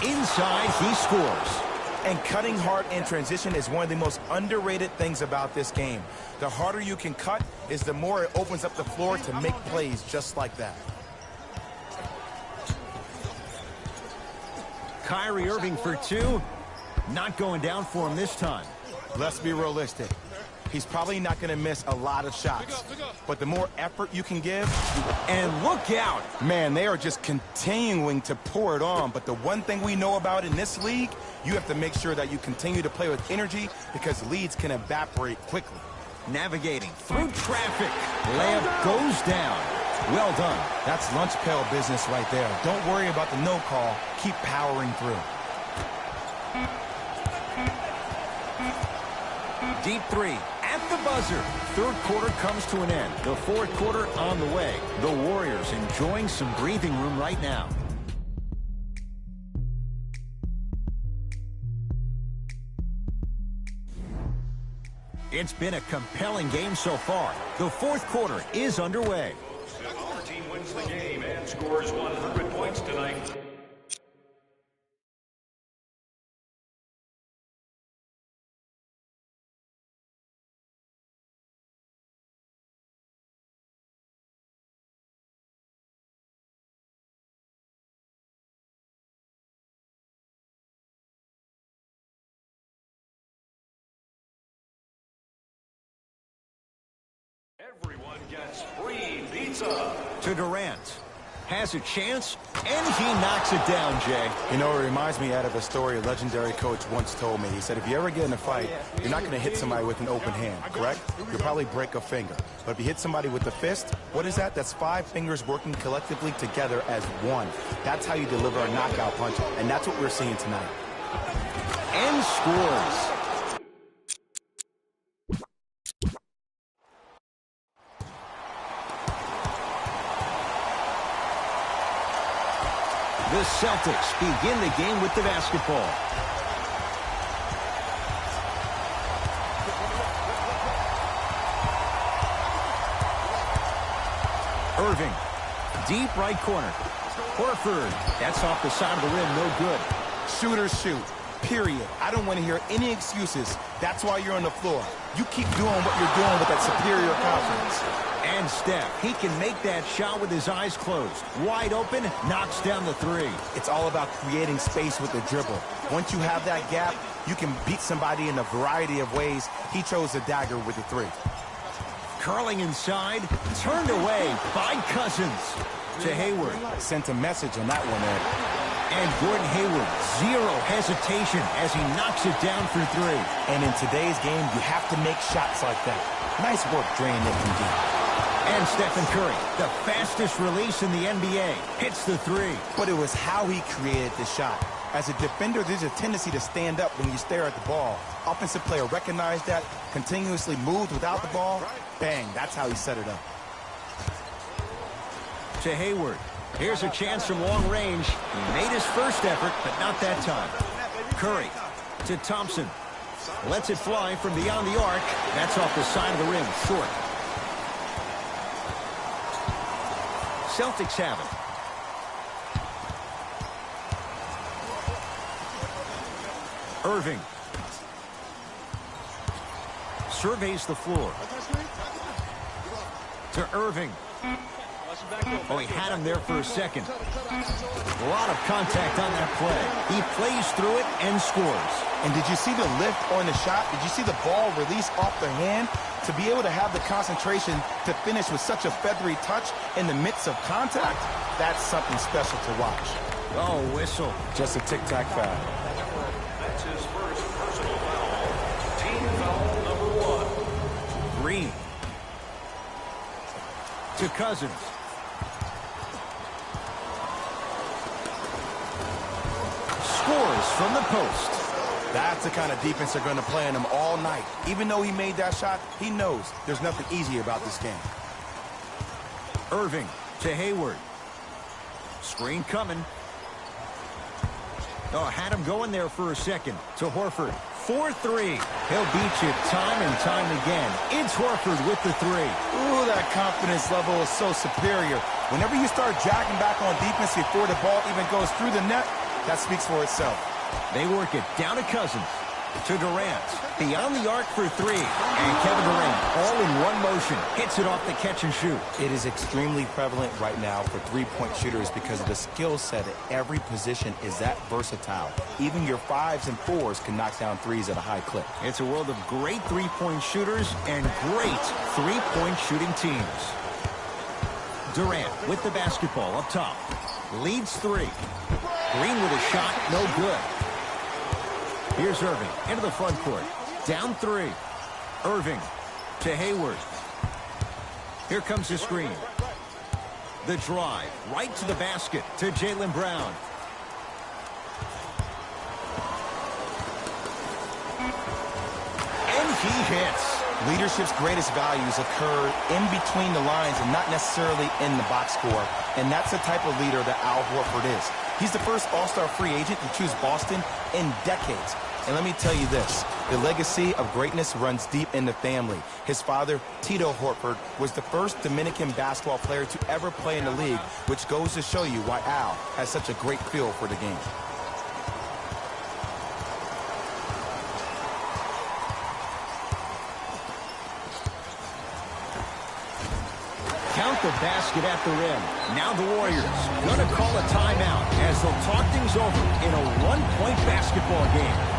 Inside, he scores. And cutting hard in transition is one of the most underrated things about this game. The harder you can cut is the more it opens up the floor to make plays just like that. Kyrie Irving for two. Not going down for him this time. Let's be realistic. He's probably not going to miss a lot of shots. But the more effort you can give... And look out! Man, they are just continuing to pour it on. But the one thing we know about in this league, you have to make sure that you continue to play with energy because leads can evaporate quickly. Navigating through traffic. Layup goes down. Well done. That's lunch pail business right there. Don't worry about the no call. Keep powering through. Deep three at the buzzer. Third quarter comes to an end. The fourth quarter on the way. The Warriors enjoying some breathing room right now. It's been a compelling game so far. The fourth quarter is underway. Our team wins the game and scores 100 points tonight. Everyone gets free pizza. To Durant. Has a chance, and he knocks it down, Jay. You know, it reminds me out of a story a legendary coach once told me. He said, if you ever get in a fight, you're not going to hit somebody with an open hand, correct? You'll probably break a finger. But if you hit somebody with the fist, what is that? That's 5 fingers working collectively together as one. That's how you deliver a knockout punch, and that's what we're seeing tonight. And scores. The Celtics begin the game with the basketball. Irving, deep right corner. Horford, that's off the side of the rim, no good. Shooters shoot, period. I don't want to hear any excuses. That's why you're on the floor. You keep doing what you're doing with that superior confidence. And Steph, he can make that shot with his eyes closed. Wide open, knocks down the 3. It's all about creating space with the dribble. Once you have that gap, you can beat somebody in a variety of ways. He chose the dagger with the 3. Curling inside, turned away by Cousins to Hayward. Sent a message on that one, Ed. And Gordon Hayward, zero hesitation as he knocks it down for 3. And in today's game, you have to make shots like that. Nice work draining it from deep. And Stephen Curry, the fastest release in the NBA, hits the 3. But it was how he created the shot. As a defender, there's a tendency to stand up when you stare at the ball. Offensive player recognized that, continuously moved without the ball. Bang, that's how he set it up. To Hayward. Here's a chance from long range. He made his first effort, but not that time. Curry to Thompson. Lets it fly from beyond the arc. That's off the side of the rim, short. Celtics have it. Irving. Surveys the floor. To Irving. Oh, he had him there for a second. A lot of contact on that play. He plays through it and scores. And did you see the lift on the shot? Did you see the ball release off the hand? To be able to have the concentration to finish with such a feathery touch in the midst of contact, that's something special to watch. Oh, whistle. Just a tic-tac foul. That's his first personal foul. Team foul number 1. 3. To Cousins. Scores from the post. That's the kind of defense they're going to play on him all night. Even though he made that shot, he knows there's nothing easy about this game. Irving to Hayward. Screen coming. Oh, had him going there for a second. To Horford. 4-3. He'll beat you time and time again. It's Horford with the 3. Ooh, that confidence level is so superior. Whenever you start jacking back on defense before the ball even goes through the net, that speaks for itself. They work it down to Cousins. To Durant. Beyond the arc for 3. And Kevin Durant, all in one motion, hits it off the catch and shoot. It is extremely prevalent right now for three-point shooters because of the skill set at every position is that versatile. Even your 5s and 4s can knock down 3s at a high clip. It's a world of great three-point shooters and great three-point shooting teams. Durant with the basketball up top. Leads 3. Green with a shot, no good. Here's Irving into the front court. Down 3. Irving to Hayward. Here comes the screen. The drive right to the basket to Jaylen Brown. And he hits. Leadership's greatest values occur in between the lines and not necessarily in the box score. And that's the type of leader that Al Horford is. He's the first all-star free agent to choose Boston in decades. And let me tell you this, the legacy of greatness runs deep in the family. His father, Tito Horford, was the first Dominican basketball player to ever play in the league, which goes to show you why Al has such a great feel for the game. Count the basket at the rim. Now the Warriors gonna call a timeout as they'll talk things over in a one-point basketball game.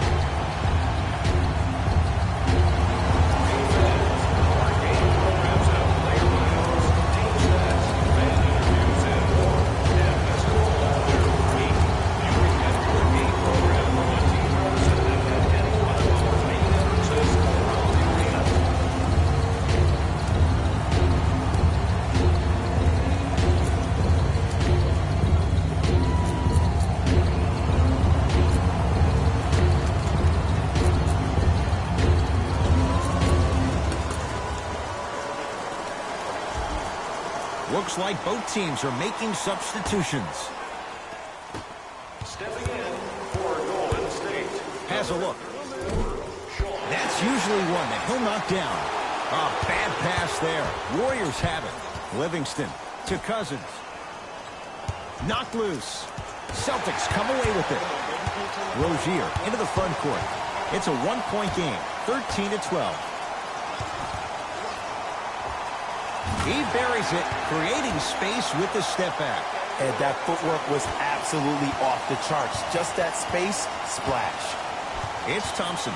Looks like both teams are making substitutions. Stepping in for Golden State. Has a look. That's usually one that he'll knock down. Oh, bad pass there. Warriors have it. Livingston to Cousins. Knocked loose. Celtics come away with it. Rozier into the front court. It's a one-point game, 13-12. He buries it, creating space with the step back. And that footwork was absolutely off the charts. Just that space, splash. It's Thompson.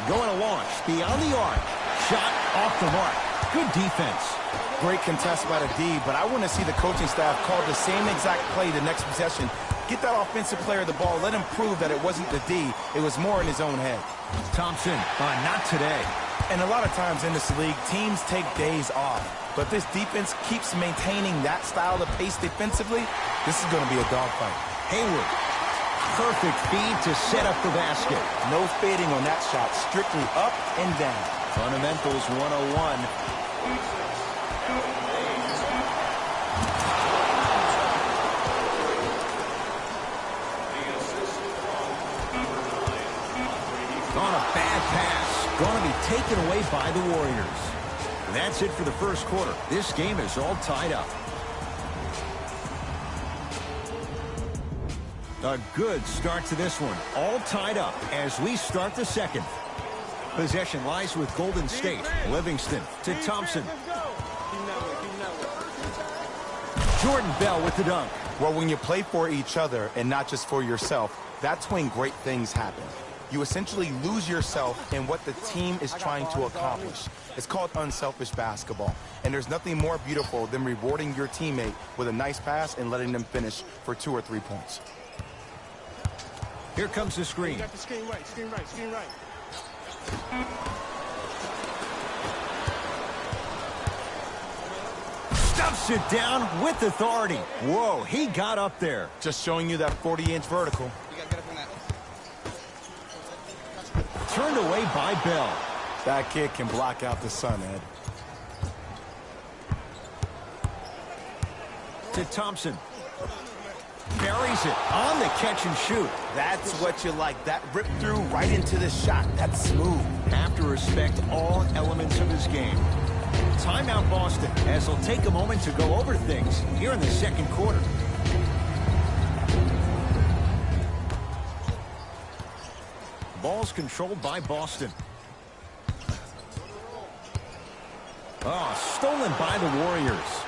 Going to launch beyond the arc. Shot off the mark. Good defense. Great contest by the D, but I want to see the coaching staff call the same exact play the next possession. Get that offensive player the ball. Let him prove that it wasn't the D. It was more in his own head. Thompson, not today. And a lot of times in this league, teams take days off. But this defense keeps maintaining that style of pace defensively. This is going to be a dogfight. Hayward. Perfect feed to set up the basket. No fading on that shot. Strictly up and down. Fundamentals 101. On a bad pass. Going to be taken away by the Warriors. That's it for the first quarter. This game is all tied up. A good start to this one. All tied up as we start the second. Possession lies with Golden State. Livingston to Thompson. Jordan Bell with the dunk. Well, when you play for each other and not just for yourself, that's when great things happen. You essentially lose yourself in what the team is trying to accomplish. It's called unselfish basketball. And there's nothing more beautiful than rewarding your teammate with a nice pass and letting them finish for 2 or 3 points. Here comes the screen. Got the screen right, screen right, screen right. Stuffs it down with authority. Whoa, he got up there. Just showing you that 40-inch vertical. Turned away by Bell. That kid can block out the sun, Ed. To Thompson. Buries it on the catch and shoot. That's what you like. That rip through right into the shot. That's smooth. Have to respect all elements of his game. Timeout Boston as he'll take a moment to go over things here in the second quarter. Ball's controlled by Boston. Oh, stolen by the Warriors.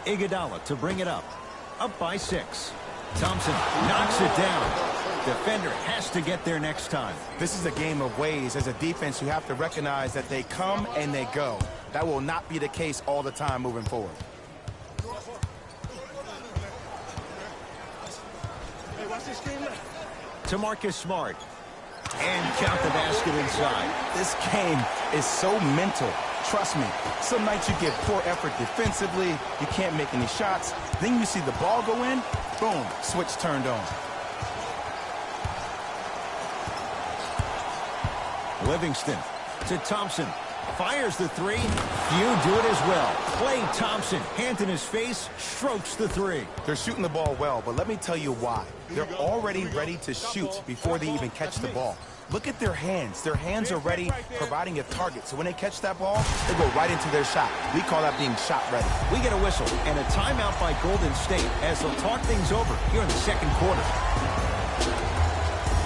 Iguodala to bring it up. Up by 6. Thompson knocks it down. Defender has to get there next time. This is a game of ways. As a defense, you have to recognize that they come and they go. That will not be the case all the time moving forward. Hey, watch this screen left. To Marcus Smart. And count the basket inside. This game is so mental. Trust me, some nights you get poor effort defensively, you can't make any shots, then you see the ball go in, boom, switch turned on. Livingston to Thompson. Fires the 3. Few do it as well. Klay Thompson, hand in his face, strokes the 3. They're shooting the ball well, but let me tell you why. They're already ready to shoot before they even catch the ball. Look at their hands. Their hands are ready, providing a target. So when they catch that ball, they go right into their shot. We call that being shot ready. We get a whistle and a timeout by Golden State as they'll talk things over here in the second quarter.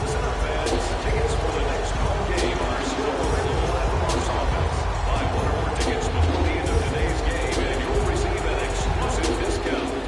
Center fans, tickets for the next home game are still available at the box office. Buy one or more tickets before the end of today's game and you'll receive an exclusive discount.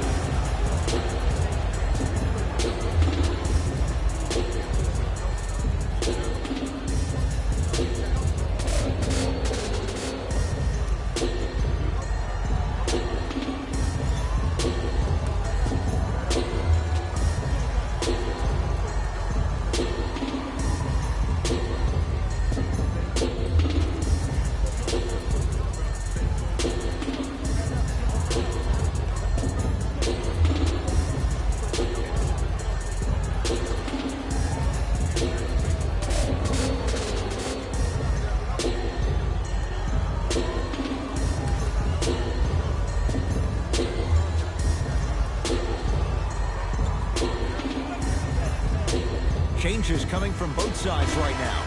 changes coming from both sides right now.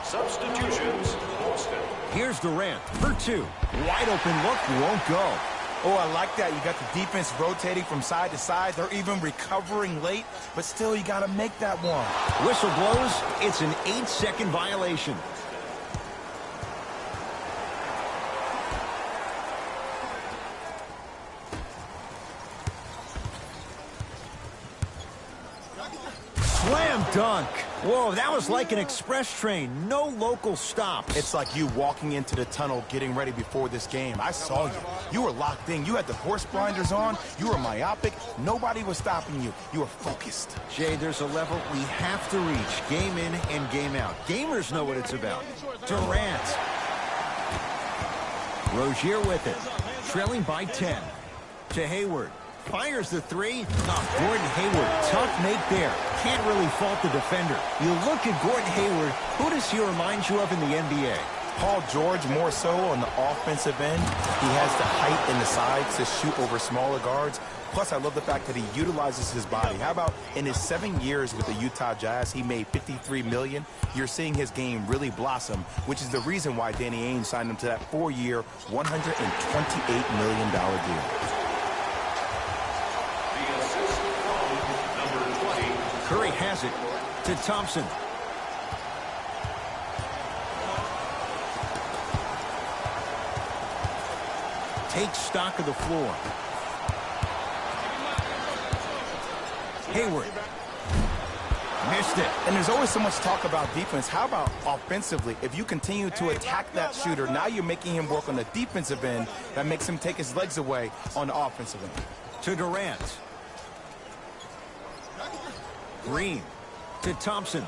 Substitutions, Boston. Here's Durant for two. Wide open look, won't go. Oh, I like that. You got the defense rotating from side to side. They're even recovering late, but still you got to make that one. Whistle blows. It's an 8-second violation. Slam dunk. Whoa, that was like an express train. No local stops. It's like you walking into the tunnel getting ready before this game. I saw you. You were locked in. You had the horse blinders on. You were myopic. Nobody was stopping you. You were focused. Jay, there's a level we have to reach, game in and game out. Gamers know what it's about. Durant. Rozier with it. Trailing by 10. To Hayward. Fires the three. Oh, Gordon Hayward. Tough make there. Can't really fault the defender. You look at Gordon Hayward. Who does he remind you of in the NBA? Paul George more so on the offensive end. He has the height and the size to shoot over smaller guards. Plus, I love the fact that he utilizes his body. How about in his 7 years with the Utah Jazz, he made $53 million. You're seeing his game really blossom, which is the reason why Danny Ainge signed him to that 4-year, $128 million deal. Curry has it to Thompson. Takes stock of the floor. Hayward. Missed it. And there's always so much talk about defense. How about offensively? If you continue to attack that shooter, now you're making him work on the defensive end. That makes him take his legs away on the offensive end. To Durant. Green to Thompson.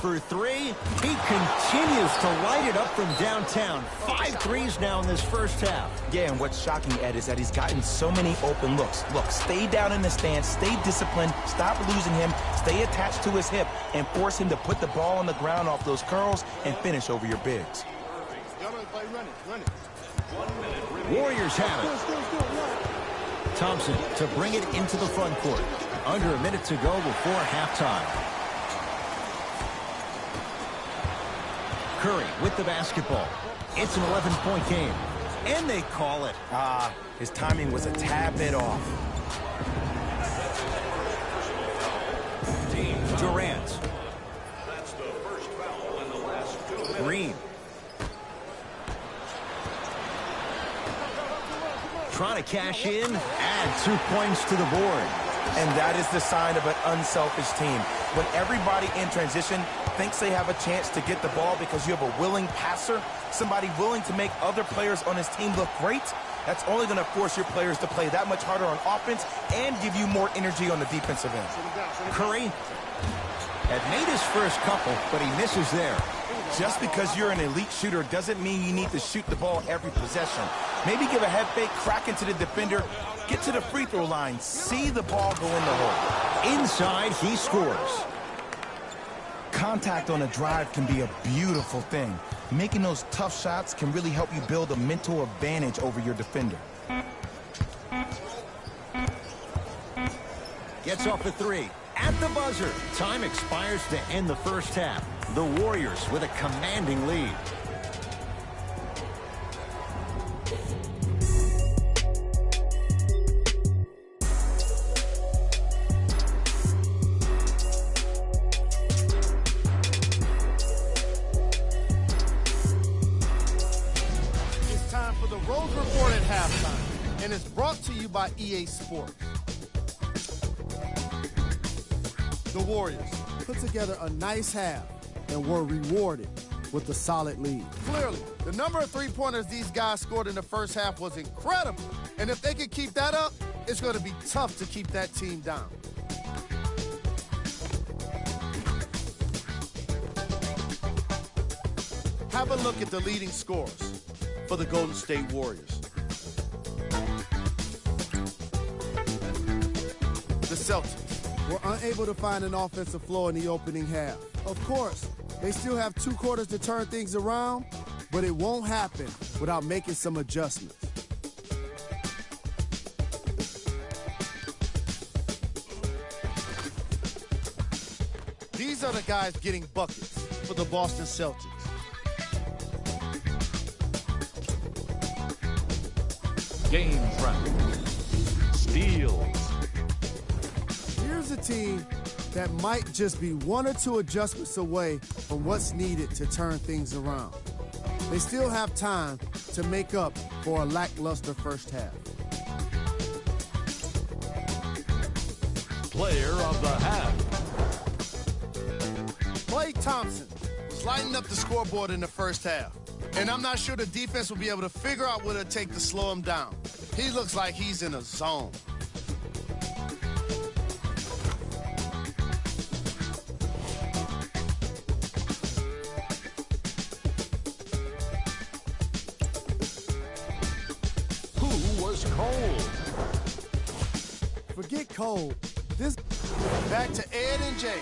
For three, he continues to light it up from downtown. 5 threes now in this first half. Yeah, and what's shocking, Ed, is that he's gotten so many open looks. Look, stay down in the stance, stay disciplined, stop losing him, stay attached to his hip, and force him to put the ball on the ground off those curls and finish over your bigs. Warriors have it. Thompson to bring it into the front court. Under a minute to go before halftime. Curry with the basketball. It's an 11-point game. And they call it. His timing was a tad bit off. Durant. That's the first foul in the last 2 minutes. Green. Trying to cash in. Add 2 points to the board. And that is the sign of an unselfish team. When everybody in transition thinks they have a chance to get the ball because you have a willing passer, somebody willing to make other players on his team look great, that's only going to force your players to play that much harder on offense and give you more energy on the defensive end. Curry had made his first couple, but he misses there. Just because you're an elite shooter doesn't mean you need to shoot the ball every possession. Maybe give a head fake, crack into the defender, get to the free throw line, see the ball go in the hole. Inside, he scores. Contact on a drive can be a beautiful thing. Making those tough shots can really help you build a mental advantage over your defender. Gets off the three. At the buzzer. Time expires to end the first half. The Warriors with a commanding lead. It's time for the Rose Report at halftime, and it's brought to you by EA Sports. The Warriors put together a nice half and were rewarded with a solid lead. Clearly, the number of three-pointers these guys scored in the first half was incredible. And if they can keep that up, it's going to be tough to keep that team down. Have a look at the leading scorers for the Golden State Warriors. The Celtics were unable to find an offensive flow in the opening half. Of course, they still have 2 quarters to turn things around, but it won't happen without making some adjustments. These are the guys getting buckets for the Boston Celtics. Game round. Steals. Here's a team that might just be one or two adjustments away from what's needed to turn things around. They still have time to make up for a lackluster first half. Player of the half. Klay Thompson was lighting up the scoreboard in the first half. And I'm not sure the defense will be able to figure out what it'll take to slow him down. He looks like he's in a zone. Who was cold? Forget Cole. This back to Ed and Jay.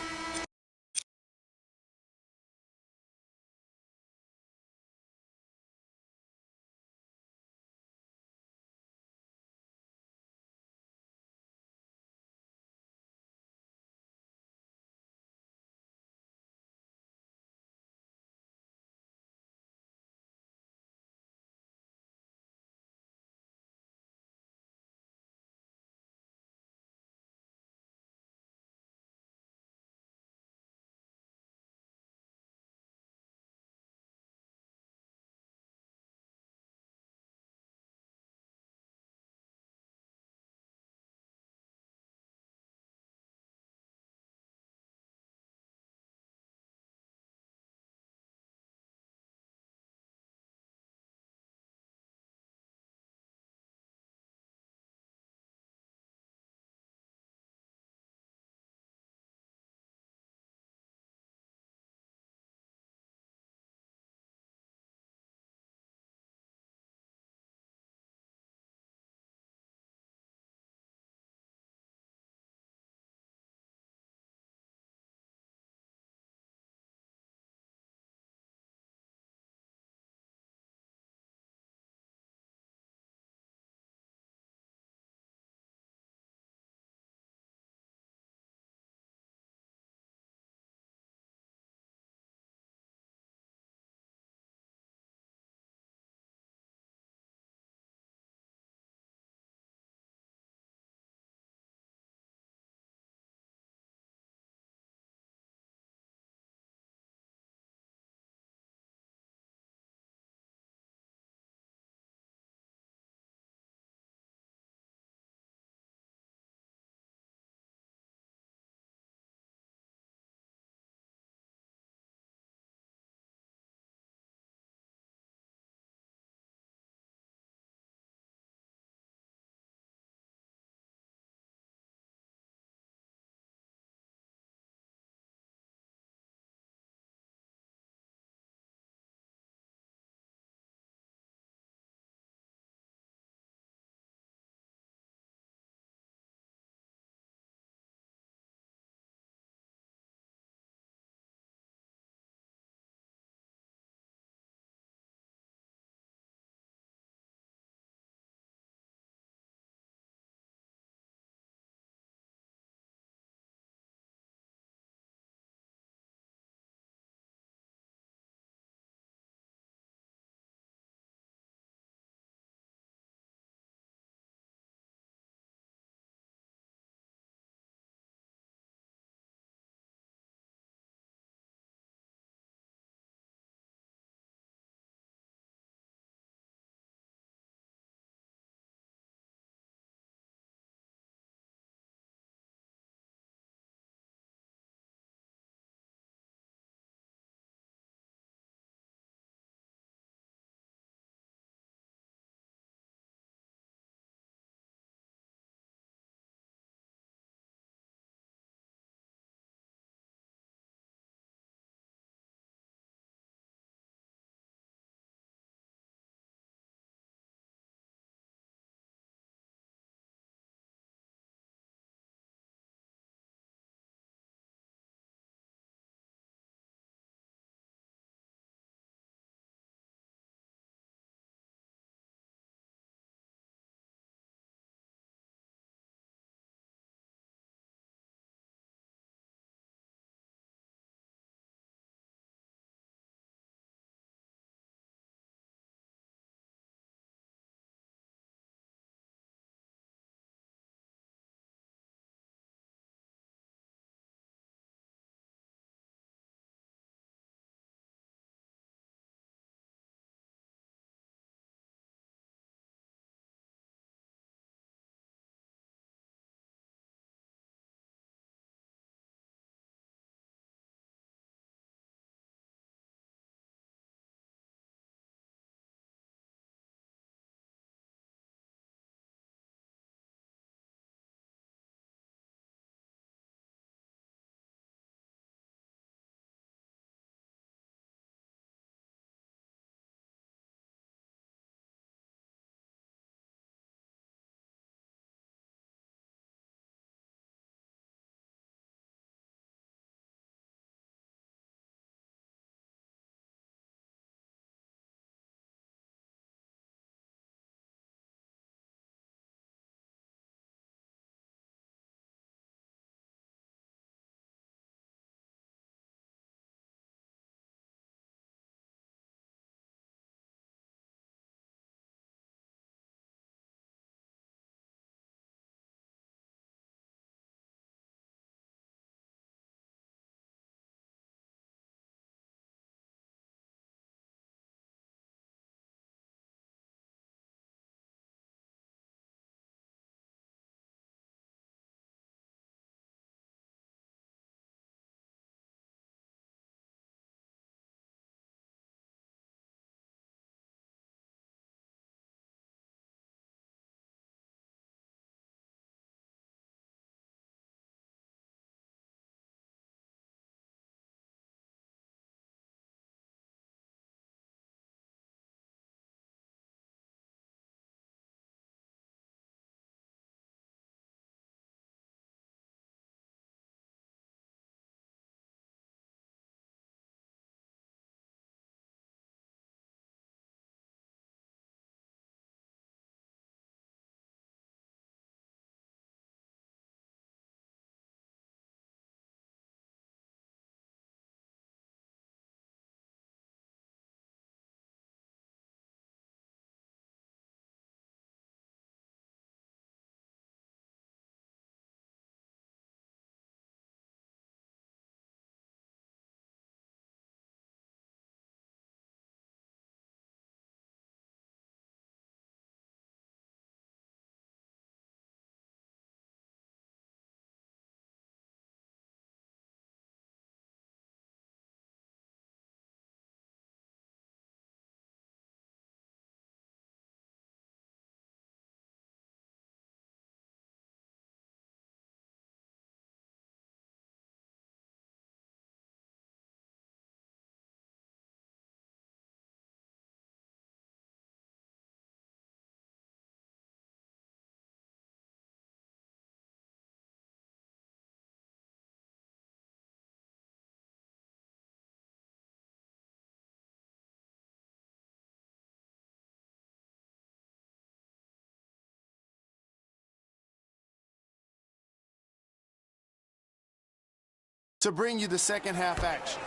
to bring you the second half action.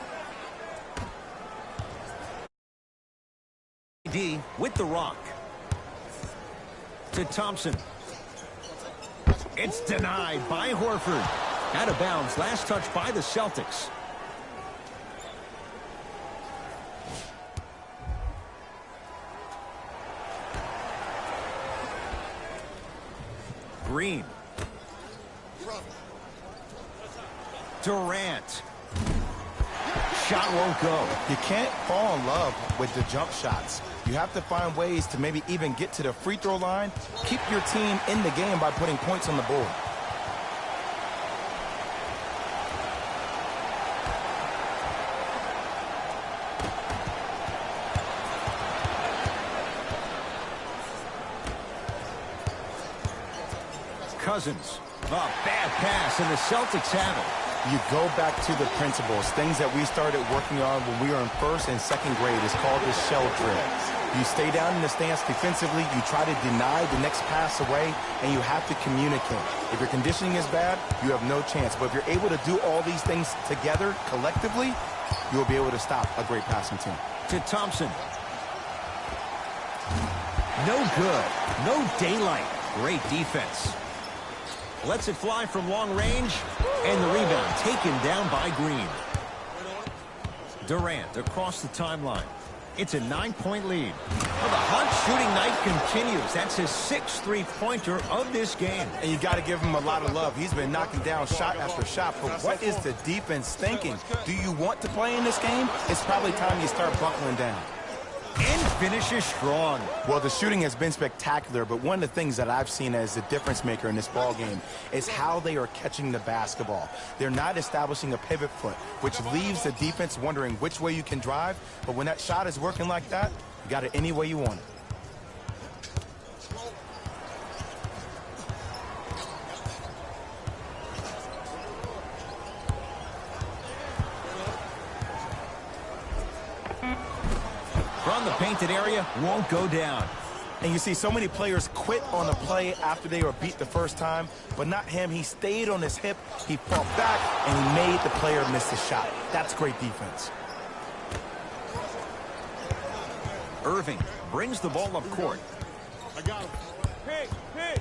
D with the rock. To Thompson. It's denied by Horford. Out of bounds. Last touch by the Celtics. Green. Durant. Shot won't go. You can't fall in love with the jump shots. You have to find ways to maybe even get to the free throw line. Keep your team in the game by putting points on the board. Cousins. A bad pass, and the Celtics have it. You go back to the principles, things that we started working on when we were in first and second grade. Is called the shell drill. You stay down in the stance defensively, you try to deny the next pass away, and you have to communicate. If your conditioning is bad, you have no chance. But if you're able to do all these things together, collectively, you'll be able to stop a great passing team. To Thompson. No good. No daylight. Great defense. Lets it fly from long range, and the rebound taken down by Green. Durant across the timeline. It's a 9-point lead. Well, the hot shooting night continues. That's his 6th three-pointer of this game. And you got to give him a lot of love. He's been knocking down shot after shot. But what is the defense thinking? Do you want to play in this game? It's probably time you start buckling down. And finishes strong. Well, the shooting has been spectacular, but one of the things that I've seen as the difference maker in this ball game is how they are catching the basketball. They're not establishing a pivot foot, which leaves the defense wondering which way you can drive. But when that shot is working like that, you got it any way you want it. From the painted area, won't go down. And you see so many players quit on a play after they were beat the first time, but not him. He stayed on his hip, he fought back, and he made the player miss the shot. That's great defense. Irving brings the ball up court. I got him. Hey, hey.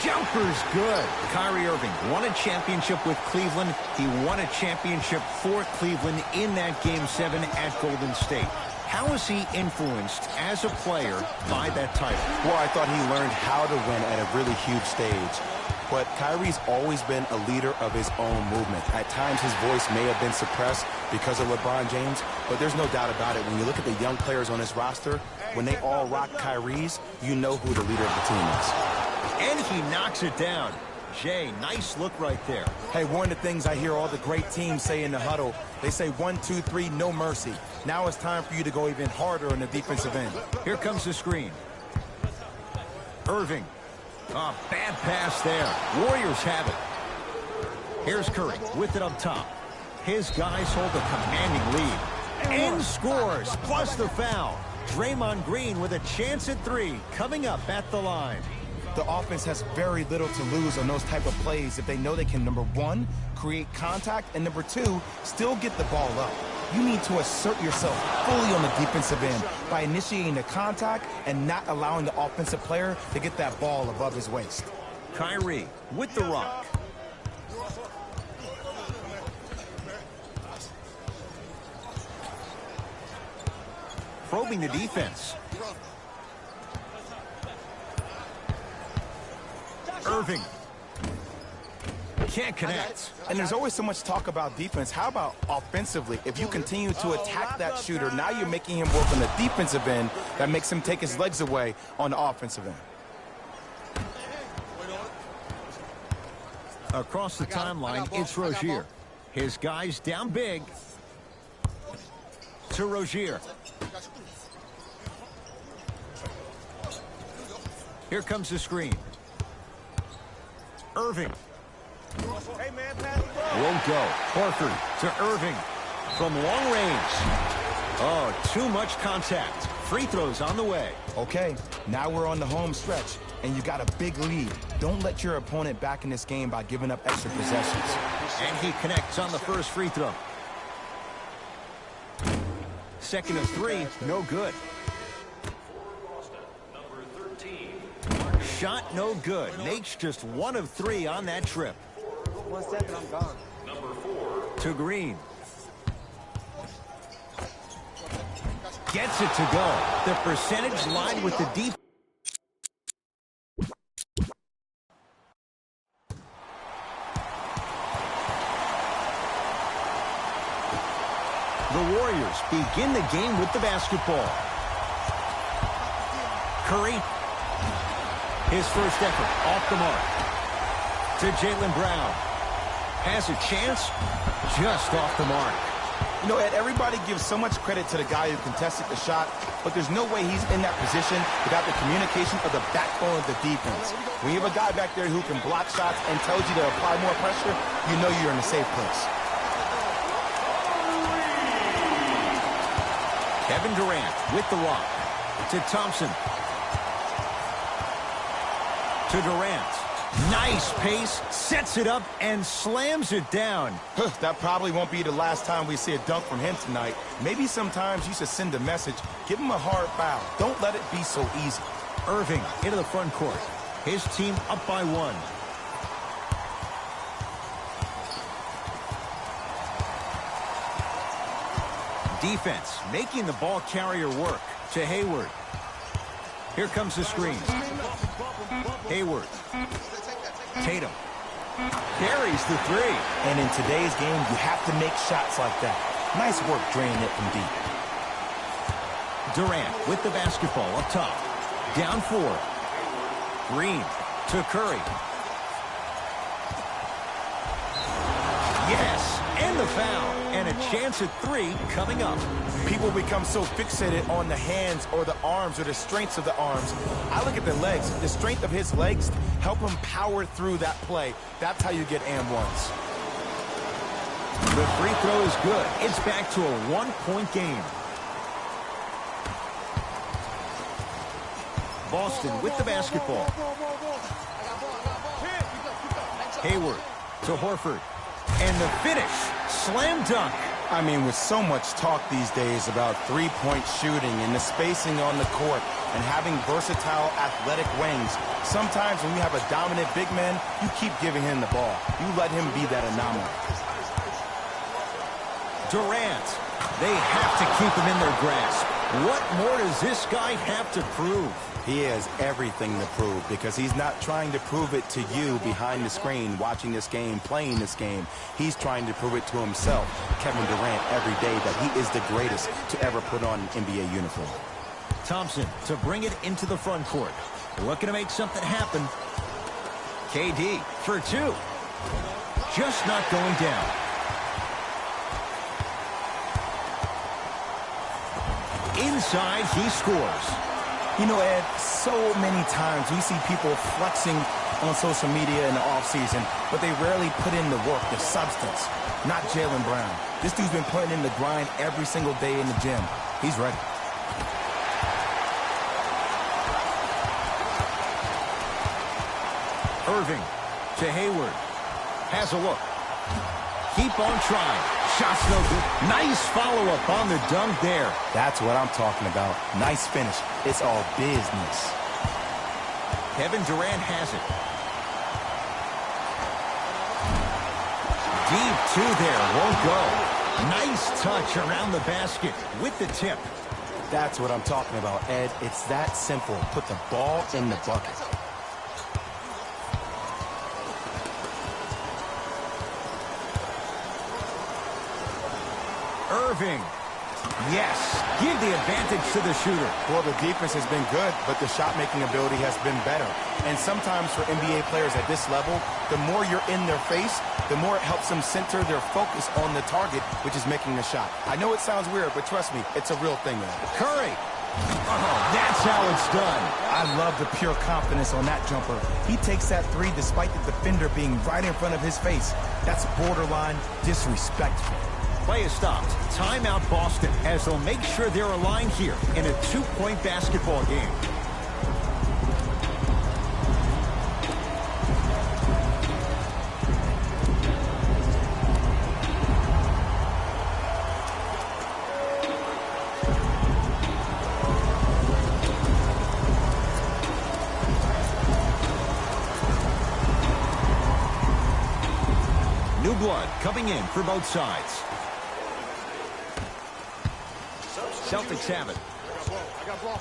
Jumper's good. Kyrie Irving won a championship with Cleveland. He won a championship for Cleveland in that Game 7 at Golden State. How is he influenced as a player by that title? Well, I thought he learned how to win at a really huge stage. But Kyrie's always been a leader of his own movement. At times, his voice may have been suppressed because of LeBron James, but there's no doubt about it. When you look at the young players on this roster, when they all rock Kyrie's, you know who the leader of the team is. And he knocks it down. Jay, nice look right there. Hey, one of the things I hear all the great teams say in the huddle, they say 1, 2, 3, no mercy. Now it's time for you to go even harder on the defensive end. Here comes the screen. Irving. Oh, bad pass there. Warriors have it. Here's Curry with it up top. His guys hold a commanding lead. And scores, plus the foul. Draymond Green with a chance at 3 coming up at the line. The offense has very little to lose on those type of plays if they know they can, number 1, create contact, and number 2, still get the ball up. You need to assert yourself fully on the defensive end by initiating the contact and not allowing the offensive player to get that ball above his waist. Kyrie with the rock. Probing the defense. Irving. Can't connect. And there's always so much talk about defense. How about offensively? If you continue to attack that shooter, now you're making him work on the defensive end. That makes him take his legs away on the offensive end. Across the timeline, it's Rozier. His guys down big. To Rozier. Here comes the screen. Irving. Hey, man, pass the ball. Won't go. Horford to Irving from long range. Oh, too much contact. Free throws on the way. Okay, now we're on the home stretch. and you got a big lead. Don't let your opponent back in this game by giving up extra possessions. And he connects on the first free throw. Second of three, no good. Shot no good. Nate's just 1 of 3 on that trip. 1 second, I'm gone. To Green. Gets it to go. The percentage line with the defense. The Warriors begin the game with the basketball. Curry. His first effort off the mark. To Jaylen Brown. Has a chance. Just off the mark. You know, Ed, everybody gives so much credit to the guy who contested the shot, but there's no way he's in that position without the communication of the backbone of the defense. When you have a guy back there who can block shots and tells you to apply more pressure, you know you're in a safe place. Kevin Durant with the rock. To Thompson. To Durant. Nice pace, sets it up, and slams it down. That probably won't be the last time we see a dunk from him tonight. Maybe sometimes you should send a message. Give him a hard foul. Don't let it be so easy. Irving into the front court. His team up by 1. Defense making the ball carrier work. To Hayward. Here comes the screen. Hayward. Tatum. Carries the 3. And in today's game, you have to make shots like that. Nice work draining it from deep. Durant with the basketball up top. Down 4. Green to Curry. Yes, and the foul. And a chance at 3 coming up. People become so fixated on the hands or the arms or the strengths of the arms. I look at the legs. The strength of his legs help him power through that play. That's how you get and ones. The free throw is good. It's back to a 1-point game. Boston with the basketball. Hayward to Horford. And the finish. Slam dunk. I mean, with so much talk these days about three-point shooting and the spacing on the court and having versatile athletic wings, sometimes when you have a dominant big man, you keep giving him the ball. You let him be that anomaly. Durant. They have to keep him in their grasp. What more does this guy have to prove? He has everything to prove because he's not trying to prove it to you behind the screen watching this game, playing this game. He's trying to prove it to himself, Kevin Durant, every day that he is the greatest to ever put on an NBA uniform. Thompson to bring it into the front court. Looking to make something happen. KD for 2. Just not going down. Inside, he scores. You know, Ed, so many times we see people flexing on social media in the offseason, but they rarely put in the work, the substance. Not Jaylen Brown. This dude's been putting in the grind every single day in the gym. He's ready. Irving to Hayward. Has a look. Keep on trying. Shots no good. Nice follow-up on the dunk there. That's what I'm talking about. Nice finish. It's all business. Kevin Durant has it. Deep 2 there. Won't go. Nice touch around the basket with the tip. That's what I'm talking about, Ed. It's that simple. Put the ball in the bucket. Irving. Yes. Give the advantage to the shooter. Well, the defense has been good, but the shot-making ability has been better. And sometimes for NBA players at this level, the more you're in their face, the more it helps them center their focus on the target, which is making the shot. I know it sounds weird, but trust me, it's a real thing, man. Curry. Oh, that's how it's done. I love the pure confidence on that jumper. He takes that 3 despite the defender being right in front of his face. That's borderline disrespectful. Play is stopped. Timeout Boston as they'll make sure they're aligned here in a 2-point basketball game. New blood coming in for both sides. Celtics have it. I got ball.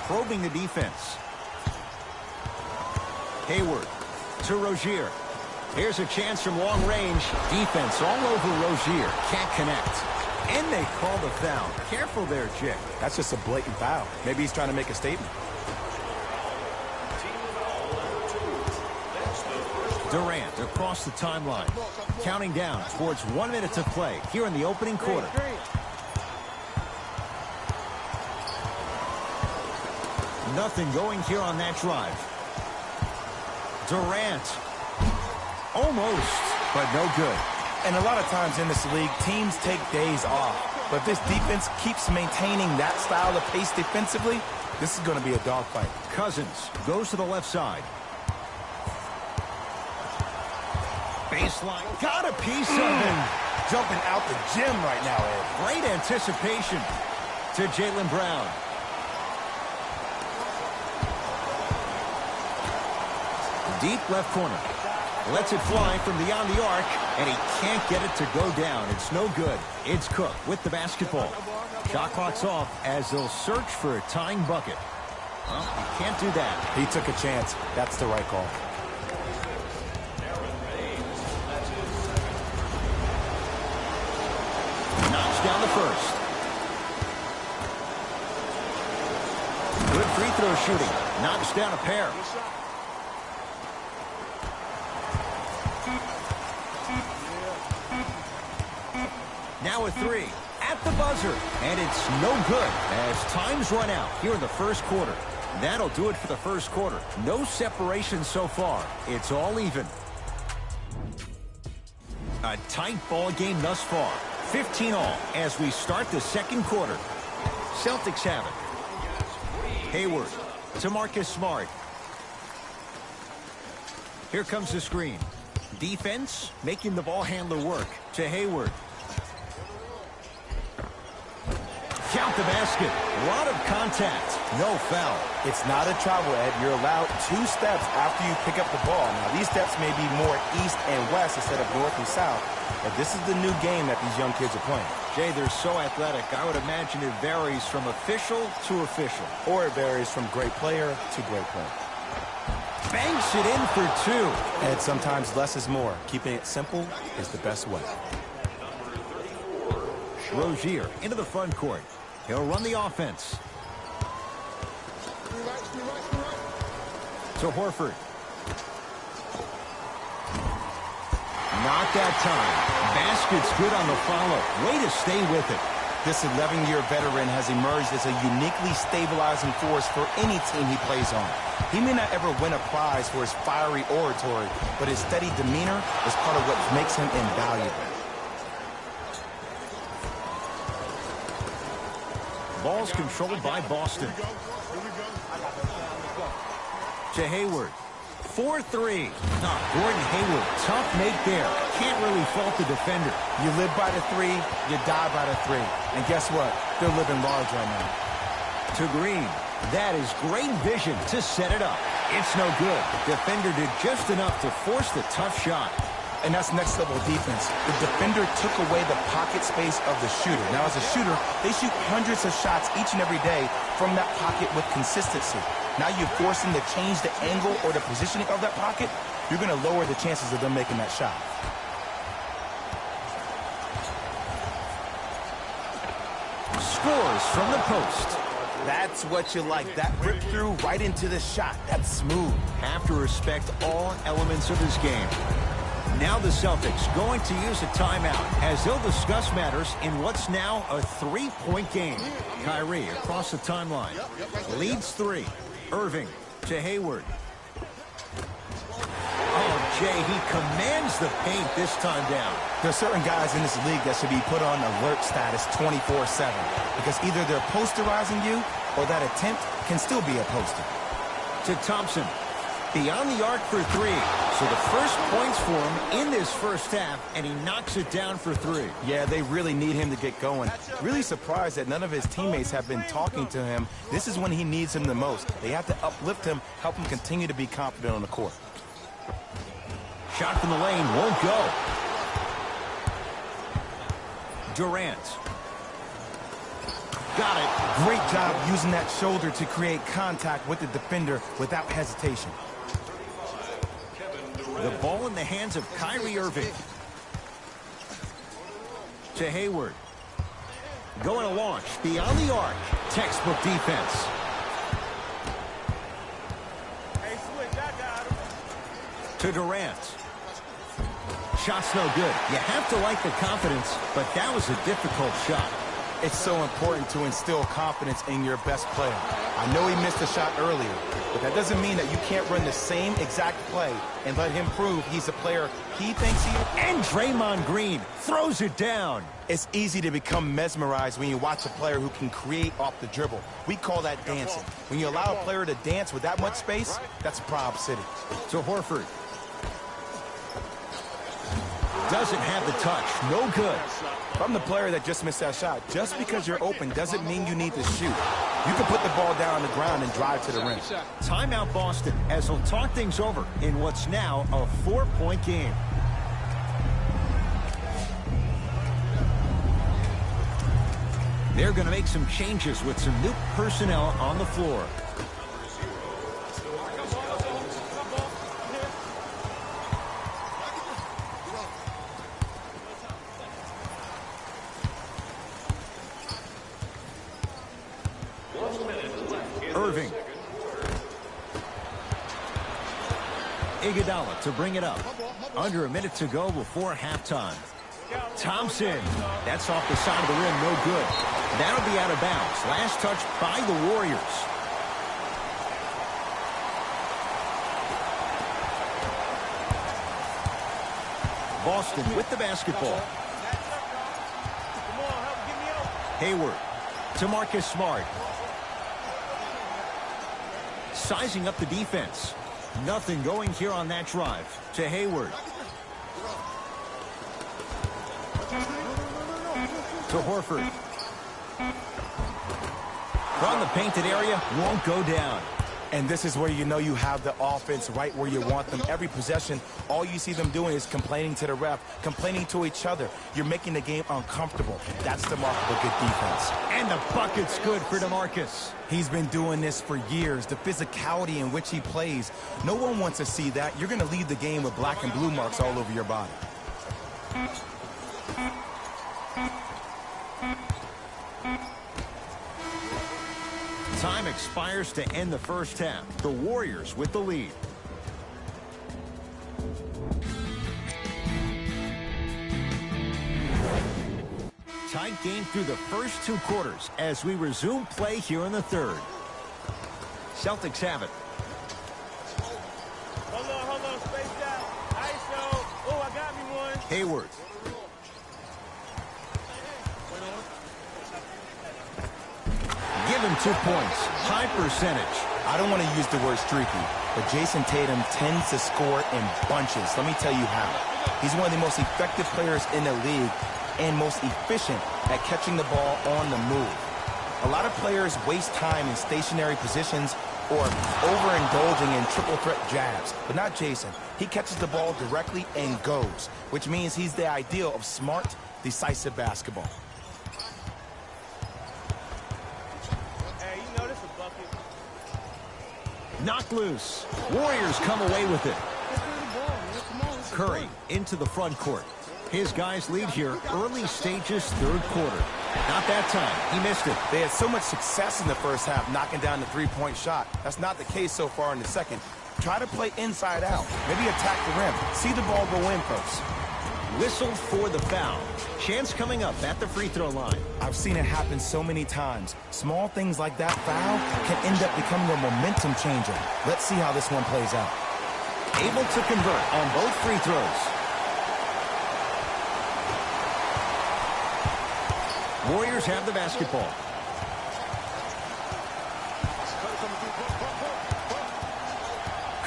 Probing the defense. Hayward to Rozier. Here's a chance from long range. Defense all over Rozier. Can't connect. And they call the foul. Careful there, Jay. That's just a blatant foul. Maybe he's trying to make a statement. Durant across the timeline. Counting down towards 1 minute to play here in the opening quarter. Nothing going here on that drive. Durant. Almost, but no good. And a lot of times in this league, teams take days off. But if this defense keeps maintaining that style of pace defensively, this is going to be a dogfight. Cousins goes to the left side. Baseline. Got a piece of it. Jumping out the gym right now, Ed. Great anticipation to Jaylen Brown. Deep left corner. Lets it fly from beyond the arc, and he can't get it to go down. It's no good. It's Cook with the basketball. Shot clock's off as they'll search for a tying bucket. Well, you can't do that. He took a chance. That's the right call. Knocks down the first. Good free throw shooting. Knocks down a pair. Now a three at the buzzer, and it's no good as time's run out here in the first quarter. That'll do it for the first quarter. No separation so far. It's all even. A tight ball game thus far. 15 all as we start the second quarter. Celtics have it. Hayward to Marcus Smart. Here comes the screen. Defense making the ball handler work to Hayward. Count the basket. A lot of contact. No foul. It's not a travel, Ed. You're allowed 2 steps after you pick up the ball. Now, these steps may be more east and west instead of north and south, but this is the new game that these young kids are playing. Jay, they're so athletic. I would imagine it varies from official to official. Or it varies from great player to great player. Banks it in for 2. Ed, sometimes less is more. Keeping it simple is the best way. Rozier into the front court. He'll run the offense. To Horford. Not that time. Basket's good on the follow. Way to stay with it. This 11-year veteran has emerged as a uniquely stabilizing force for any team he plays on. He may not ever win a prize for his fiery oratory, but his steady demeanor is part of what makes him invaluable. Ball's controlled by Boston. To Hayward. 4-3. Gordon Hayward, tough make there. Can't really fault the defender. You live by the 3, you die by the 3. And guess what? They're living large right now. To Green. That is great vision to set it up. It's no good. Defender did just enough to force the tough shot. And that's next level defense. The defender took away the pocket space of the shooter. Now, as a shooter, they shoot hundreds of shots each and every day from that pocket with consistency. Now you force them to change the angle or the positioning of that pocket. You're going to lower the chances of them making that shot. Scores from the post. That's what you like. That rip through right into the shot. That's smooth. Have to respect all elements of his game. Now the Celtics going to use a timeout as they'll discuss matters in what's now a 3-point game. Kyrie across the timeline. Leads 3. Irving to Hayward. Oh, Jay, he commands the paint this time down. There are certain guys in this league that should be put on alert status 24/7 because either they're posterizing you or that attempt can still be a poster. To Thompson. beyond the arc for three. So the first points for him in this first half, and he knocks it down for three. Yeah, they really need him to get going. Really surprised that none of his teammates have been talking to him. This is when he needs him the most. They have to uplift him, help him continue to be confident on the court. Shot from the lane won't go. Durant. Got it. Great job using that shoulder to create contact with the defender without hesitation. The ball in the hands of Kyrie Irving. To Hayward. Going to launch beyond the arc. Textbook defense. Hey, switch, I got him. To Durant. Shot's no good. You have to like the confidence, but that was a difficult shot. It's so important to instill confidence in your best player. I know he missed a shot earlier, but that doesn't mean that you can't run the same exact play and let him prove he's a player he thinks he is. And Draymond Green throws it down. It's easy to become mesmerized when you watch a player who can create off the dribble. We call that dancing. When you allow a player to dance with that much space, that's a Prob City. To Horford. Doesn't have the touch. No good. If I'm the player that just missed that shot, just because you're open doesn't mean you need to shoot. You can put the ball down on the ground and drive to the rim. Timeout Boston as he'll talk things over in what's now a 4-point game. They're going to make some changes with some new personnel on the floor. Irving. Iguodala to bring it up. Under a minute to go before halftime. Thompson. That's off the side of the rim. No good. That'll be out of bounds. Last touch by the Warriors. Boston with the basketball. Hayward to Marcus Smart. Sizing up the defense. Nothing going here on that drive. To Hayward. To Horford. From the painted area, won't go down. And this is where you know you have the offense right where you want them. Every possession, all you see them doing is complaining to the ref, complaining to each other. You're making the game uncomfortable. That's the mark of a good defense. And the bucket's good for DeMarcus. He's been doing this for years. The physicality in which he plays. No one wants to see that. You're going to leave the game with black and blue marks all over your body. Time expires to end the first half. The Warriors with the lead. Tight game through the first two quarters as we resume play here in the third. Celtics have it. Hold on, space out. ISO. Oh, I got me one. Hayward. Give him 2 points. High percentage. I don't want to use the word streaky, but Jason Tatum tends to score in bunches. Let me tell you how. He's one of the most effective players in the league and most efficient at catching the ball on the move. A lot of players waste time in stationary positions or overindulging in triple threat jabs, but not Jason. He catches the ball directly and goes, which means he's the ideal of smart, decisive basketball. Knocked loose. Warriors come away with it. Curry into the front court. His guys lead here early stages third quarter. Not that time. He missed it. They had so much success in the first half knocking down the three-point shot. That's not the case so far in the second. Try to play inside out. Maybe attack the rim. See the ball go in first. Whistled for the foul. Chance coming up at the free throw line. I've seen it happen so many times. Small things like that foul can end up becoming a momentum changer. Let's see how this one plays out. Able to convert on both free throws. Warriors have the basketball.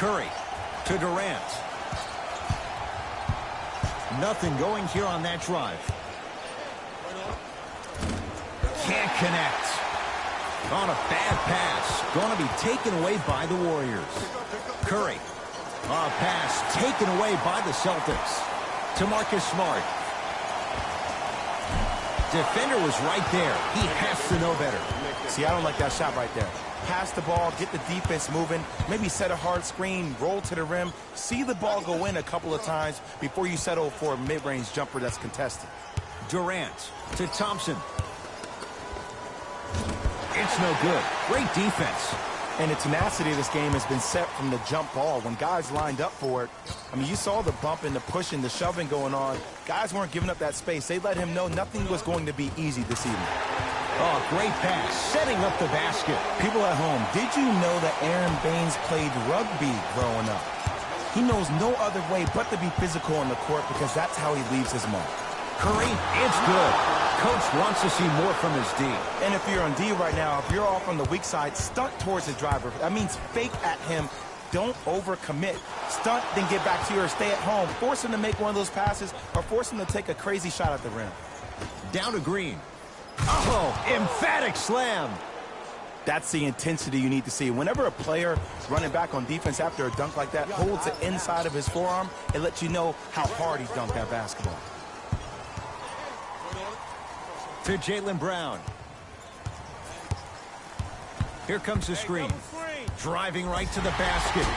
Curry to Durant. Nothing going here on that drive. Can't connect. On a bad pass. Going to be taken away by the Warriors. Curry. A pass taken away by the Celtics. To Marcus Smart. Defender was right there. He has to know better. See, I don't like that shot right there. Pass the ball, get the defense moving, maybe set a hard screen, roll to the rim, see the ball go in a couple of times before you settle for a mid-range jumper that's contested. Durant to Thompson. It's no good. Great defense. And the tenacity of this game has been set from the jump ball. When guys lined up for it, I mean, you saw the bumping, the pushing, the shoving going on. Guys weren't giving up that space. They let him know nothing was going to be easy this evening. Oh, great pass, setting up the basket. People at home, did you know that Aaron Baines played rugby growing up? He knows no other way but to be physical on the court because that's how he leaves his mark. Curry, it's good. Coach wants to see more from his D. And if you're on D right now, if you're off on the weak side, stunt towards the driver. That means fake at him. Don't overcommit. Stunt, then get back to you or stay at home. Force him to make one of those passes or force him to take a crazy shot at the rim. Down to Green. Oh, emphatic slam. That's the intensity you need to see. Whenever a player running back on defense after a dunk like that holds the inside of his forearm, it lets you know how hard he dunked that basketball. To Jaylen Brown. Here comes the screen. Driving right to the basket.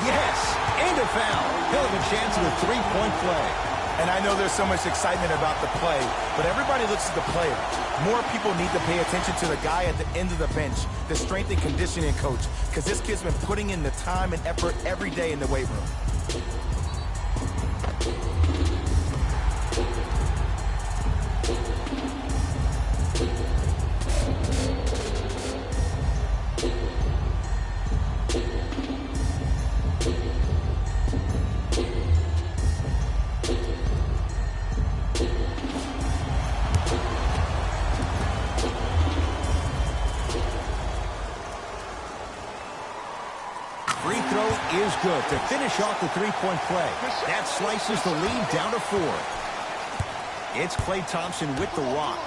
Yes, and a foul. He'll have a chance at a three-point play. And I know there's so much excitement about the play, but everybody looks at the player. More people need to pay attention to the guy at the end of the bench, the strength and conditioning coach, because this kid's been putting in the time and effort every day in the weight room. Is good to finish off the three-point play. That slices the lead down to 4. It's Klay Thompson with the rock.